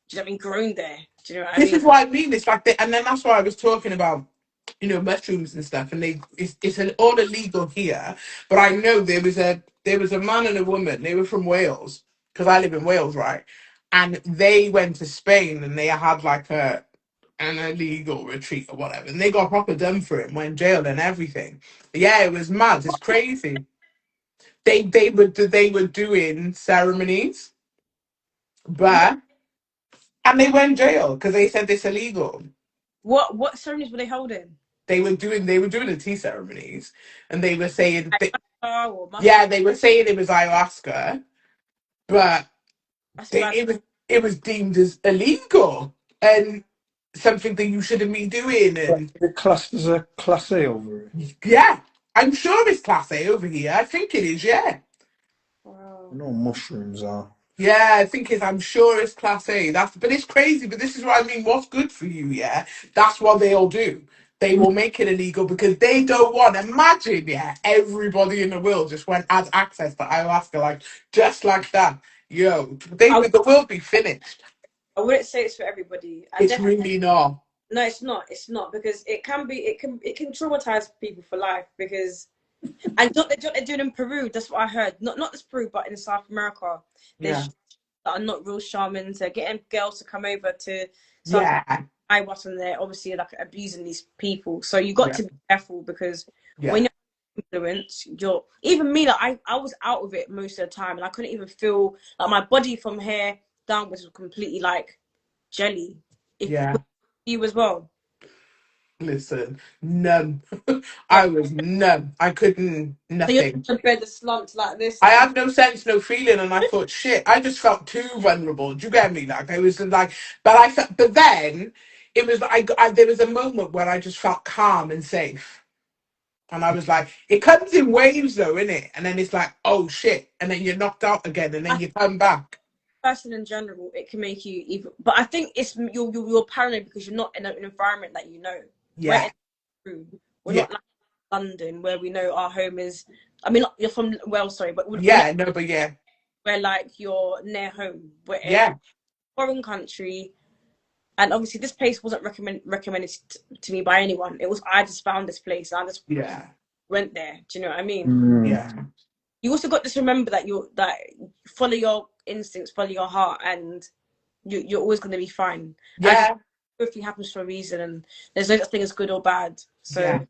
do you know what I mean, grown there. Do you know what I this mean? is what I mean. It's like, and then that's why I was talking about, you know, mushrooms and stuff, and all illegal here. But I know there was a man and a woman. They were from Wales because I live in Wales, right? and they went to Spain and they had like an illegal retreat or whatever, and they got proper done for it, went jail and everything. Yeah, it was mad. It's crazy. They were doing ceremonies, but and they went jail because they said it's illegal. What ceremonies were they holding? They were doing the tea ceremonies, and they were saying Or yeah, they were saying it was ayahuasca, but that's bad. it was deemed as illegal and something that you shouldn't be doing. And The class as a class A over it. yeah, I'm sure it's class A over here. I think it is. Yeah, Wow. I know mushrooms are. yeah, I think it's. I'm sure it's class A. But it's crazy. But this is what I mean. What's good for you? Yeah, that's what they'll do. They will make it illegal because they don't want. Imagine, yeah, everybody in the world just went has access to ayahuasca, like just like that. Yo, the world be finished. I wouldn't say it's for everybody. It's really not. No, it's not. It's not because it can be. It can traumatize people for life because. And what they're doing in Peru, that's what I heard. Not just Peru, but in South America. There's that are not real shamans. They're getting girls to come over to South America, and they're obviously like abusing these people. So you got to be careful because when you're influenced, you're even me. Like I was out of it most of the time, and I couldn't even feel like my body from hair down was completely like jelly. You as well. Listen, numb. I was numb. I couldn't, nothing. So you're bed slumped like this. I had no sense, no feeling, and I thought, shit, I just felt too vulnerable. Do you get me? Like, I was like, but then it was like, there was a moment where I just felt calm and safe. And I was like, it comes in waves though, innit? And then it's like, oh shit. And then you're knocked out again, and then you come back. Person in general, it can make you even. But I think it's you're paranoid because you're not in an environment that you know. Yeah. We're not like London where we know our home is. I mean, you're from Wales, sorry, but where like you're near home. We're foreign country, and obviously this place wasn't recommended to me by anyone. It was I just found this place and I just went there. Do you know what I mean? Yeah. You also got to remember that that follow your instincts, follow your heart, and you're always going to be fine. Yeah. And everything happens for a reason, and there's no such thing as good or bad. So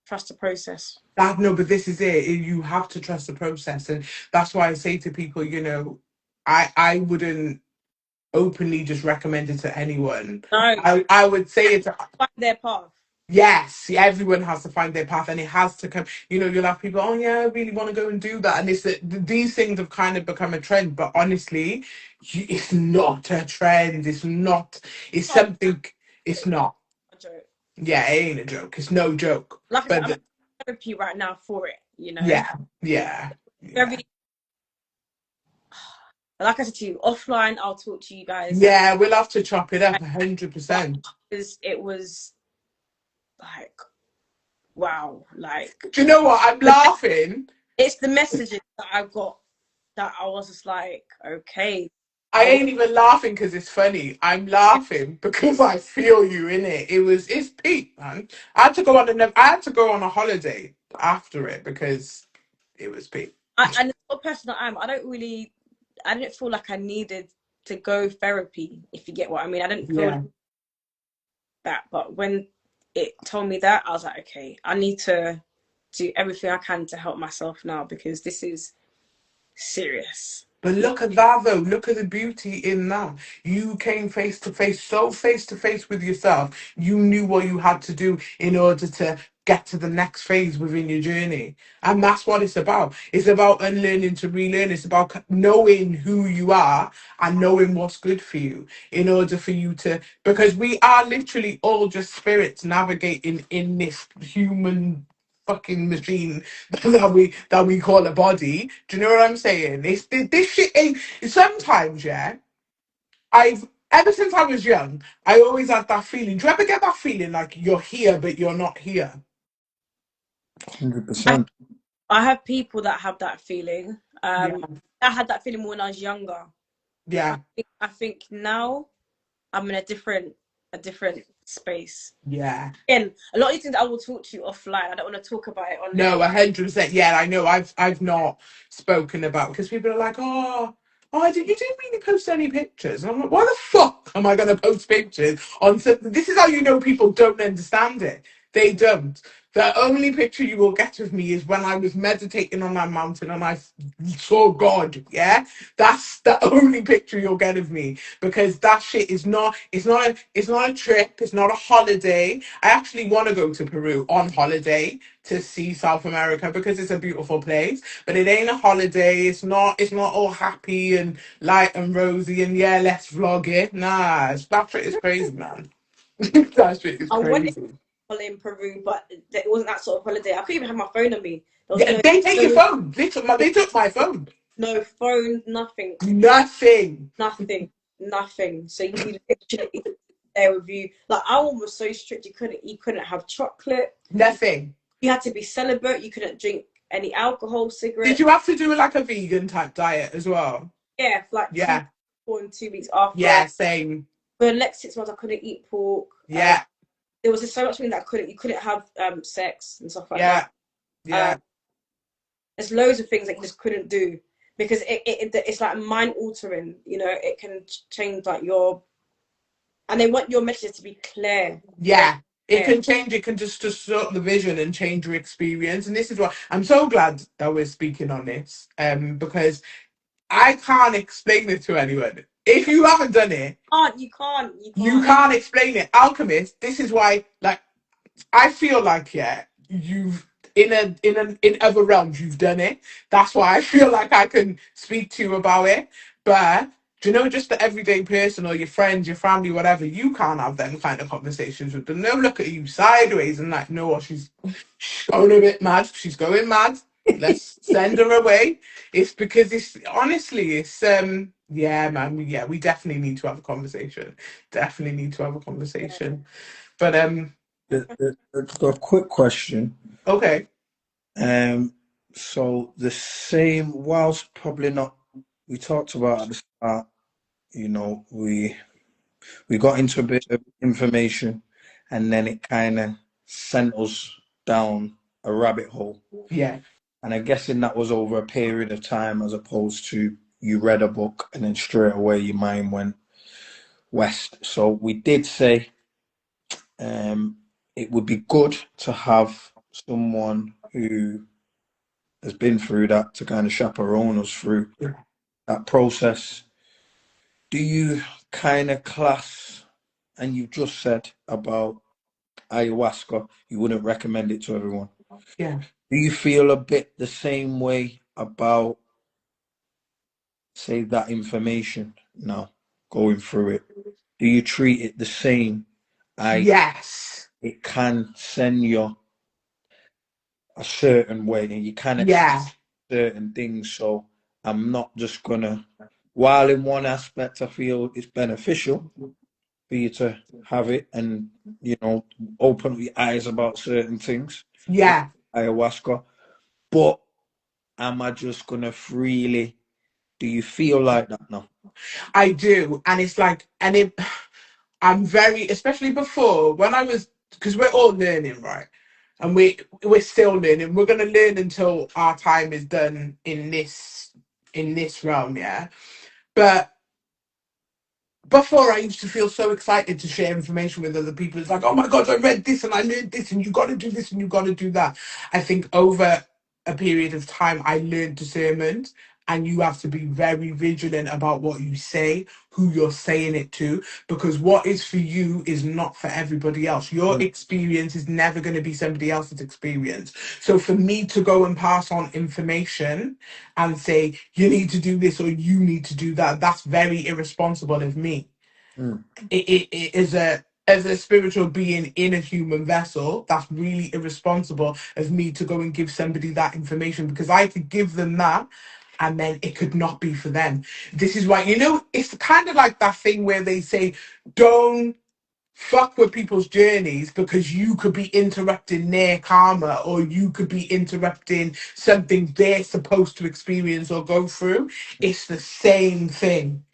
trust the process. No, but this is it. You have to trust the process, and that's why I say to people, you know, I wouldn't openly just recommend it to anyone. No, I would say it's find their path. Yes, everyone has to find their path, and it has to come. You know, you'll have people. Oh yeah, I really want to go and do that, and it's that these things have kind of become a trend. But honestly, it's not a trend. It's not. It's something. It's not. A joke. Yeah, it ain't a joke. It's no joke. Like I said, I'm in therapy right now for it. You know. Yeah. Very. Like I said to you, offline, I'll talk to you guys. Yeah, we'll have to chop it up 100%. Because it was like, wow, like. Do you know what? I'm laughing. It's the messages that I got that I was just like, okay. I ain't even laughing because it's funny. I'm laughing because I feel you in it. It's peak, man. I had to go on a holiday after it because it was peak. And the sort of person that I am, I didn't feel like I needed to go therapy, if you get what I mean. I didn't feel that, but when it told me that, I was like, okay, I need to do everything I can to help myself now because this is serious. But look at that though. Look at the beauty in that. You came face to face with yourself. You knew what you had to do in order to get to the next phase within your journey. And that's what it's about. It's about unlearning to relearn. It's about knowing who you are and knowing what's good for you in order for you to, because we are literally all just spirits navigating in this human fucking machine that we call a body. Do you know what I'm saying? This shit ain't sometimes, I've ever since I was young, I always had that feeling. Do you ever get that feeling like you're here but you're not here? 100%. I have people that have that feeling. I had that feeling when I was younger. Yeah. I think now I'm in a different space. Yeah. And a lot of these things I will talk to you offline. I don't want to talk about it on. No, 100%. Yeah, I know. I've not spoken about because people are like, oh, oh, did you didn't really post any pictures? And I'm like, why the fuck am I going to post pictures on something? This is how you know people don't understand it. They don't. The only picture you will get of me is when I was meditating on that mountain and I saw God. Yeah, that's the only picture you'll get of me, because that shit is not. It's not a trip. It's not a holiday. I actually want to go to Peru on holiday to see South America because it's a beautiful place. But it ain't a holiday. It's not. It's not all happy and light and rosy and yeah, let's vlog it. Nah, that shit is crazy, man. That shit is I went crazy. in Peru, but it wasn't that sort of holiday. I couldn't even have my phone on me. There was Yeah, they take your phone. They took my phone. no phone, nothing, Nothing. nothing. So you literally there with you. Like our one was so strict. You couldn't have chocolate. Nothing. You had to be celibate. You couldn't drink any alcohol, Did cigarette. you have to do like a vegan type diet as well? Yeah, for like Yeah. 2 and 2 weeks after. Yeah, same. For the next 6 months, I couldn't eat pork. Yeah. There was just so much thing that you couldn't have sex and stuff like Yeah. that. Yeah. There's loads of things that you just couldn't do because it's like mind altering. You know, it can change like and they want your messages to be clear. Yeah. It can change. It can just distort the vision and change your experience. And this is why I'm so glad that we're speaking on this. Because I can't explain it to anyone. If you haven't done it, You you can't. can't explain it. Alchemist. This is why, like, I feel like you've in other realms you've done it. That's why I feel like I can speak to you about it. But do you know, just the everyday person or your friends, your family, whatever, you can't have them kind of conversations with them. They'll look at you sideways and like, know what, she's going a bit mad. She's going mad. Let's send her away. It's because it's honestly, it's yeah, man, yeah, we definitely need to have a conversation. Definitely need to have a conversation. But A quick question. okay. So the same, whilst probably not, we talked about at the start, you know, we got into a bit of information and then it kind of sent us down a rabbit hole. Yeah. And I'm guessing that was over a period of time as opposed to you read a book and then straight away your mind went west. So we did say it would be good to have someone who has been through that to kind of chaperone us through that process. Do you kind of class, and you've just said about ayahuasca, you wouldn't recommend it to everyone. Yeah. Do you feel a bit the same way about, say, that information now, going through it? Do you treat it the same? Yes. It can send you a certain way and you can Yeah. expect certain things. So I'm not just gonna, while in one aspect I feel it's beneficial for you to have it and, you know, open up your eyes about certain things. Yeah. Ayahuasca. But am I just gonna freely, do you feel like that now? I do. And it's like, I'm very, especially before when I was, because we're all learning, right? And we're still learning. We're gonna learn until our time is done in this realm, yeah. But before I used to feel so excited to share information with other people. It's like, oh my God, I read this and I learned this and you got to do this and you got to do that. I think over a period of time, I learned discernment, and you have to be very vigilant about what you say, who you're saying it to, because what is for you is not for everybody else. Your experience is never going to be somebody else's experience. So for me to go and pass on information and say, you need to do this or you need to do that, that's very irresponsible of me. Mm. It is as a spiritual being in a human vessel, that's really irresponsible of me to go and give somebody that information, because I could give them that and then it could not be for them. This is why, you know, it's kind of like that thing where they say, don't fuck with people's journeys because you could be interrupting their karma or you could be interrupting something they're supposed to experience or go through. It's the same thing.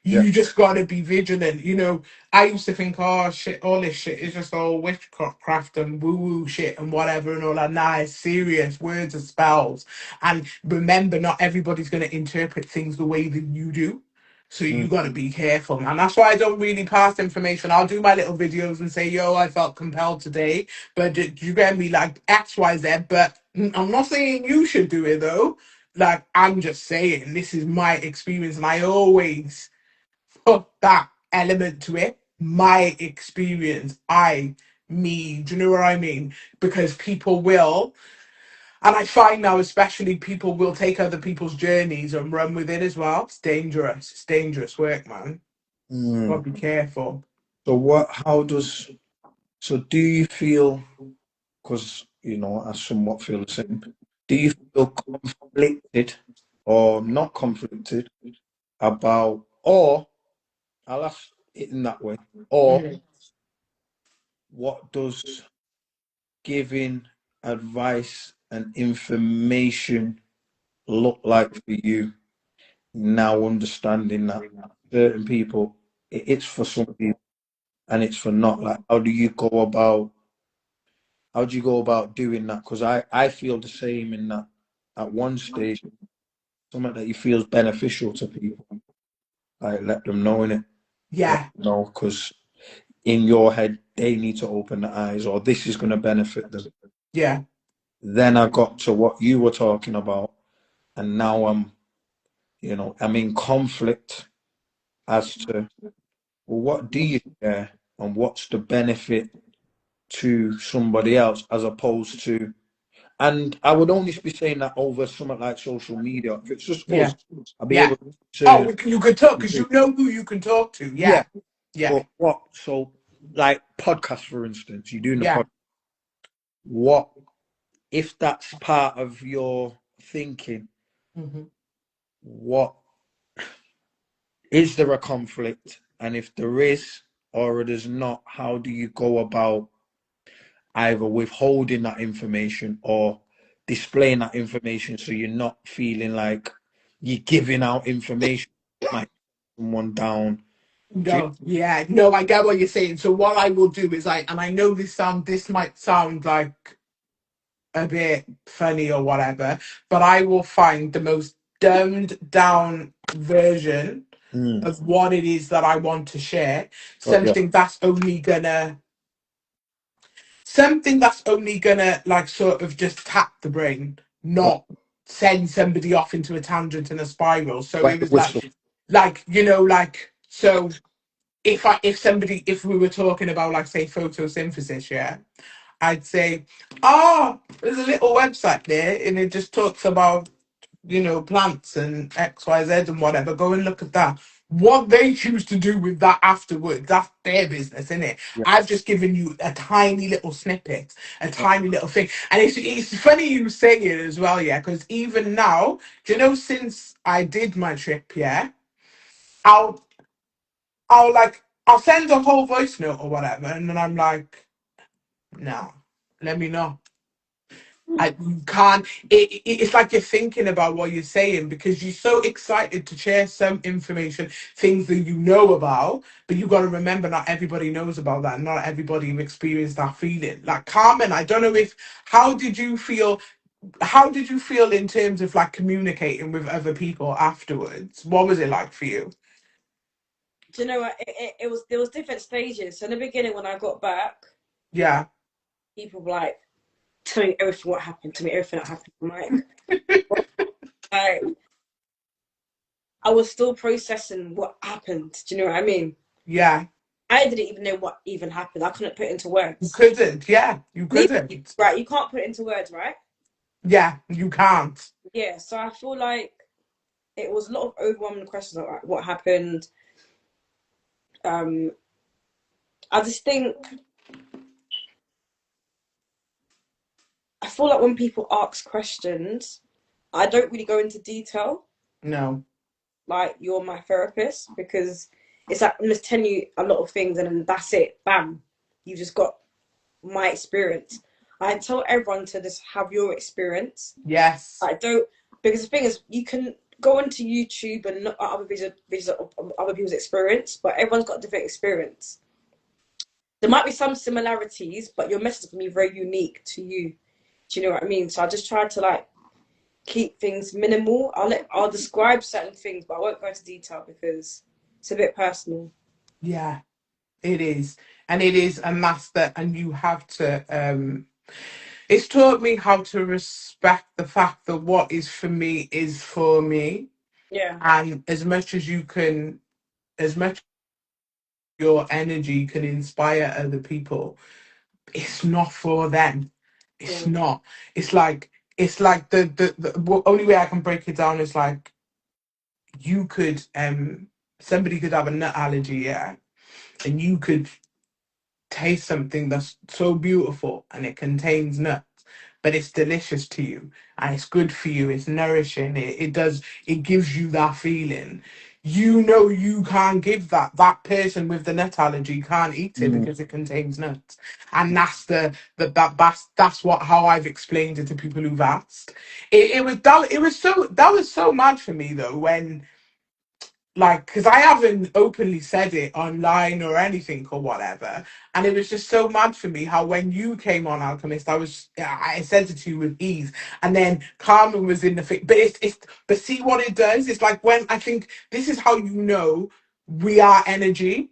You just gotta be vigilant. You know, I used to think, oh shit, all this shit is just all witchcraft and woo woo shit and whatever and all that. Nah, it's serious words and spells. And remember, not everybody's gonna interpret things the way that you do. So you Mm. gotta be careful, man. That's why I don't really pass information. I'll do my little videos and say, yo, I felt compelled today, but did you get me like X, Y, Z? But I'm not saying you should do it though. Like I'm just saying, this is my experience, and I always put that element to it. My experience, me. Do you know what I mean? Because people will, and I find now, especially people will take other people's journeys and run with it as well. It's dangerous. It's dangerous work, man. Mm. Gotta be careful. So do you feel, because, I somewhat feel the same, do you feel conflicted or not conflicted about, or I'll ask it in that way, or Mm. what does giving advice and information look like for you now, understanding that certain people, it's for some people and it's for not? Like, how do you go about doing that? Because I feel the same in that at one stage, something that you feel is beneficial to people, like let them know in it. Let Yeah, them know, because in your head, they need to open their eyes, or this is going to benefit them. yeah, Then I got to what you were talking about, and now I'm in conflict as to, well, what do you share and what's the benefit to somebody else, as opposed to, and I would only be saying that over something like social media. If it's just yeah, us, I'll be yeah. able Oh, to, you could talk because you know who you can talk to. yeah. Yeah, yeah, But what, so like podcast, for instance, you're doing the yeah. podcast. What, if that's part of your thinking, Hmm. what, is there a conflict? And if there is, or there's not, how do you go about either withholding that information or displaying that information so you're not feeling like you're giving out information that might let someone down? Do you, No, yeah, no, I get what you're saying. So what I will do is and I know this might sound like a bit funny or whatever, but I will find the most dumbed down version mm, of what it is that I want to share. got you. Something that's only gonna like sort of just tap the brain, Got not send somebody off into a tangent and a spiral. So wet it the was whistle. so if we were talking about like say photosynthesis, yeah, I'd say, there's a little website there and it just talks about, plants and XYZ and whatever. Go and look at that. What they choose to do with that afterwards, that's their business, isn't it? Yeah. I've just given you a tiny little snippet, a tiny little thing. And it's funny you say it as well, yeah, because even now, do you know, since I did my trip, yeah, I'll I'll send a whole voice note or whatever, and then I'm like, no, let me know. You can't. It's like you're thinking about what you're saying because you're so excited to share some information, things that you know about, but you got to remember not everybody knows about that. Not everybody experienced that feeling. Like Carmen, I don't know if. How did you feel? How did you feel in terms of like communicating with other people afterwards? What was it like for you? Do you know what? It was, there was different stages. So in the beginning, when I got back, Yeah. people were like, "Tell me everything what happened. Tell me everything that happened." I'm like, I was still processing what happened. Do you know what I mean? Yeah. I didn't even know what even happened. I couldn't put it into You words. couldn't. Yeah. You Neither, couldn't. right? You can't put it into words, right? Yeah. You can't. Yeah. So I feel like it was a lot of overwhelming questions like what happened. Um, I just think I feel like when people ask questions, I don't really go into detail. No. Like you're my therapist because it's like I'm just telling you a lot of things and then that's it. Bam, you just got my experience. I tell everyone to just have your experience. Yes. I don't, because the thing is, you can go onto YouTube and look at other videos of other people's experience, but everyone's got a different experience. There might be some similarities, but your message can be very unique to you. Do you know what I mean? So I just try to like keep things minimal. I'll describe certain things, but I won't go into detail because it's a bit personal. Yeah, it is. And it is a master, and you have to it's taught me how to respect the fact that what is for me is for me. Yeah. And as much as you can, as much your energy can inspire other people, it's not for them. It's Mm. not. It's like the only way I can break it down is like you could somebody could have a nut allergy, yeah, and you could taste something that's so beautiful and it contains nuts, but it's delicious to you and it's good for you, it's nourishing, it gives you that feeling. You know you can't give that person with the nut allergy can't eat it Mm. because it contains nuts. And that's what how I've explained it to people who've asked. That was so mad for me though when like because I haven't openly said it online or anything or whatever, and it was just so mad for me how when you came on Alchemist, I said it to you with ease, and then Carmen was in the thing, but but see what it does. It's like when I think this is how you know we are energy,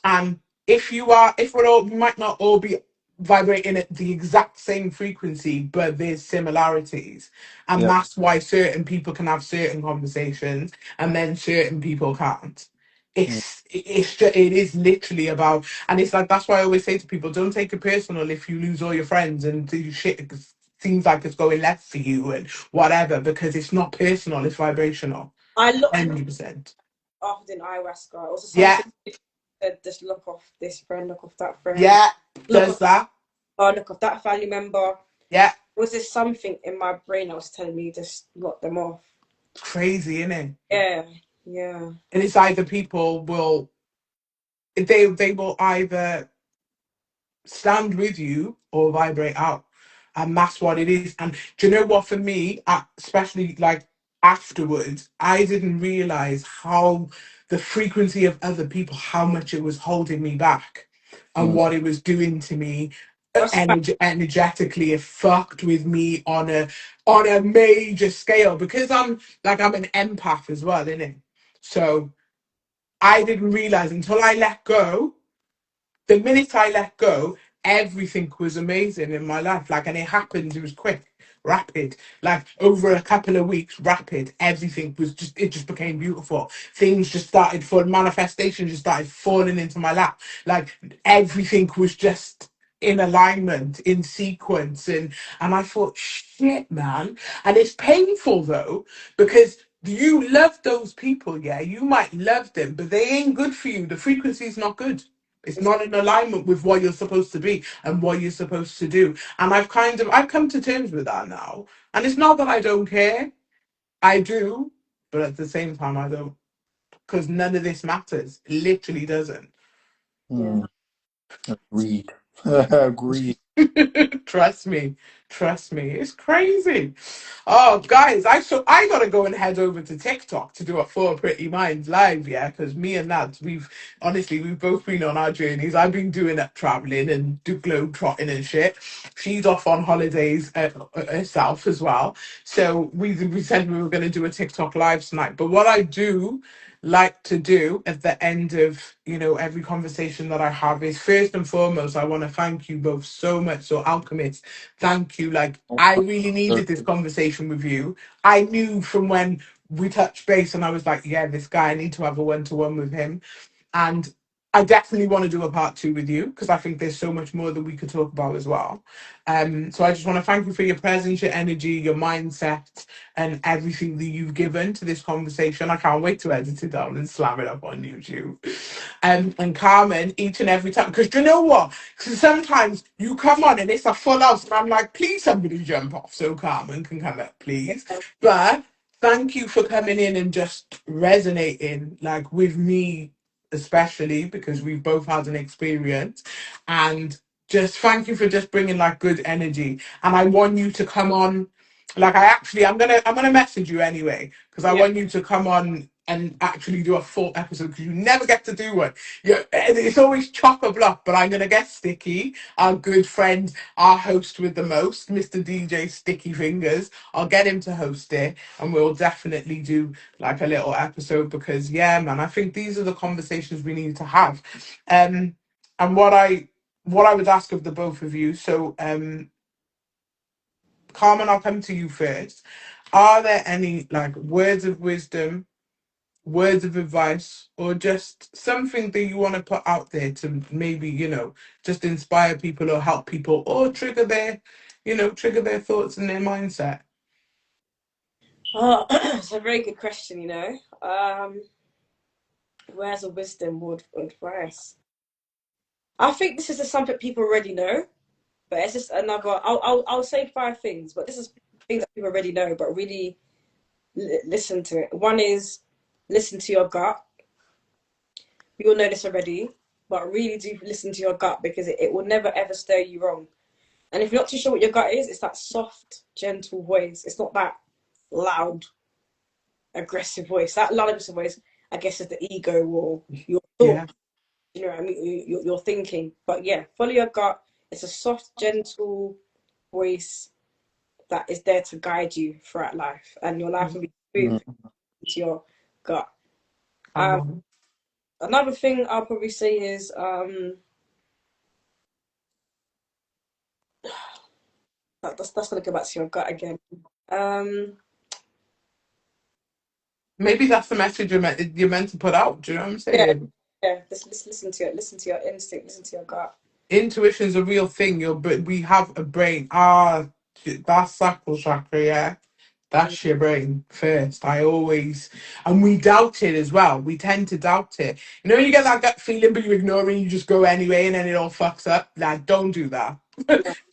and if we're all, we might not all be vibrating at the exact same frequency, but there's similarities. And Yeah. that's why certain people can have certain conversations and then certain people can't. Mm. It is literally about, and it's like, that's why I always say to people, don't take it personal if you lose all your friends and you shit seems like it's going left for you and whatever, because it's not personal, it's vibrational. I look 100%. after an ayahuasca. Also, Yeah, something said, just look off this friend, look off that friend, yeah, look does off, that. look off that family member. Yeah. Was there something in my brain that was telling me just lock them off? Crazy, isn't it? Yeah, yeah. And it's either people will they will either stand with you or vibrate out. And that's what it is. And do you know what, for me, especially like afterwards, I didn't realize how the frequency of other people, how much it was holding me back and Mm. what it was doing to me That's fact. energetically. It fucked with me on a major scale because I'm an empath as well, innit? So I didn't realize until I let go. The minute I let go, everything was amazing in my life. Like, and it happened, it was quick, rapid. Like, over a couple of weeks, rapid. Everything was just, it just became beautiful. Things just started for manifestation, just started falling into my lap. Like, everything was just in alignment, in sequence. And I thought, shit, man. And it's painful though, because you love those people, yeah. You might love them, but they ain't good for you. The frequency is not good. It's not in alignment with what you're supposed to be and what you're supposed to do. And I've come to terms with that now. And it's not that I don't care. I do, but at the same time I don't. Because none of this matters. It literally doesn't. Yeah. Mm. Agreed. Agreed. Trust me. Trust me. It's crazy. Oh, guys, I gotta go and head over to TikTok to do a Four Pretty Minds live, yeah, because me and Nads, we've both been on our journeys. I've been doing up traveling and do globe trotting and shit. She's off on holidays herself as well. So we said we were gonna do a TikTok live tonight. But what I do like to do at the end of every conversation that I have is, first and foremost, I want to thank you both so much. So Alchemist, thank you. Like, I really needed this conversation with you. I knew from when we touched base and I was like, yeah, this guy, I need to have a one-to-one with him. And I definitely want to do a part two with you because I think there's so much more that we could talk about as well. So I just want to thank you for your presence, your energy, your mindset, and everything that you've given to this conversation. I can't wait to edit it down and slam it up on YouTube. And Carmen, each and every time, because you know what? Because sometimes you come on and it's a full house, and I'm like, please somebody jump off so Carmen can come up, please. But thank you for coming in and just resonating like with me, especially because we've both had an experience. And just thank you for just bringing like good energy. And I want you to come on Like I'm gonna message you anyway because I want you to come on and actually do a full episode because you never get to do one. It's always chop a block, but I'm gonna get Sticky, our good friend, our host with the most, Mr. DJ Sticky Fingers. I'll get him to host it, and we'll definitely do like a little episode because yeah, man, I think these are the conversations we need to have. And what I would ask of the both of you, so Carmen, I'll come to you first. Are there any like words of wisdom, words of advice, or just something that you want to put out there to maybe, just inspire people or help people or trigger their thoughts and their mindset? Oh, it's a very good question, Words of wisdom, would advice. I think this is just something people already know, but it's just another. I'll say 5 things, but this is things that people already know, but really listen to it. One is listen to your gut. We all know this already, but really do listen to your gut because it will never ever steer you wrong. And if you're not too sure what your gut is, it's that soft, gentle voice. It's not that loud, aggressive voice. That loud, aggressive voice, I guess, is the ego or your thought. Yeah. You know what I mean? You're thinking. But yeah, follow your gut. It's a soft, gentle voice that is there to guide you throughout life. And your life will be smooth into your gut. Another thing I'll probably say is that's gonna go back to your gut again. Maybe that's the message you're meant to put out. Do you know what I'm saying? Yeah. Just listen to it. Listen to your instinct. Listen to your gut. Intuition's a real thing. But we have a brain. That's sacral chakra. Yeah, that's your brain first. And we doubt it as well. We tend to doubt it. When you get that gut feeling, but you ignore it, and you just go anyway, and then it all fucks up. Like, don't do that.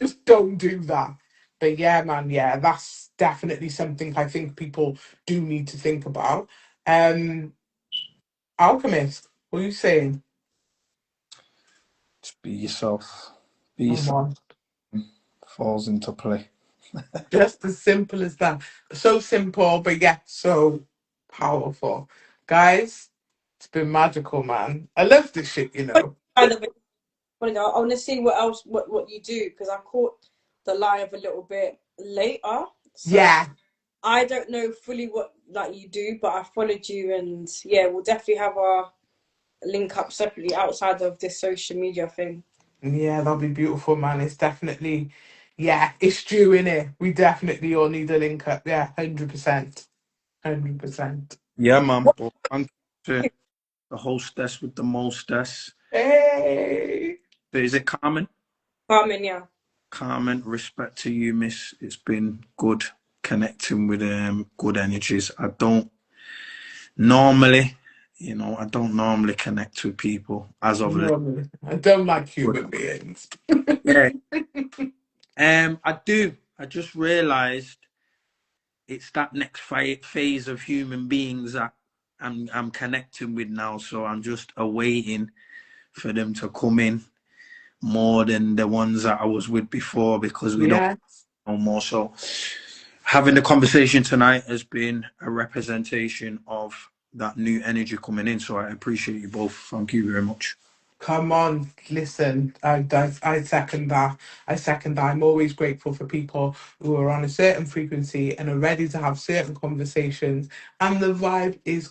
Just don't do that. But yeah, man, yeah, that's definitely something I think people do need to think about. Alchemist, what are you saying? Just be yourself. Be Come yourself. on. Falls into play. Just as simple as that. So simple, but yet so powerful. Guys, it's been magical, man. I love this shit, Kind of. I want to see what else what you do because I caught the live a little bit later. So Yeah. I don't know fully what like you do, but I followed you, and yeah, we'll definitely have our link up separately outside of this social media thing. Yeah, that'll be beautiful, man. It's definitely, yeah, it's due in it. We definitely all need a link up. Yeah, 100%. 100%. Yeah, man. Well, thank you to the hostess with the mostess. Hey. So is it Carmen? Carmen, yeah. Carmen, respect to you, miss. It's been good connecting with good energies. I don't normally connect with people as of late. I don't like human beings. Yeah. I do. I just realised it's that next phase of human beings that I'm connecting with now. So I'm just awaiting for them to come in more than the ones that I was with before because we don't know more. So having the conversation tonight has been a representation of that new energy coming in. So I appreciate you both. Thank you very much. Come on, listen. I second that. I second that. I'm always grateful for people who are on a certain frequency and are ready to have certain conversations, and the vibe is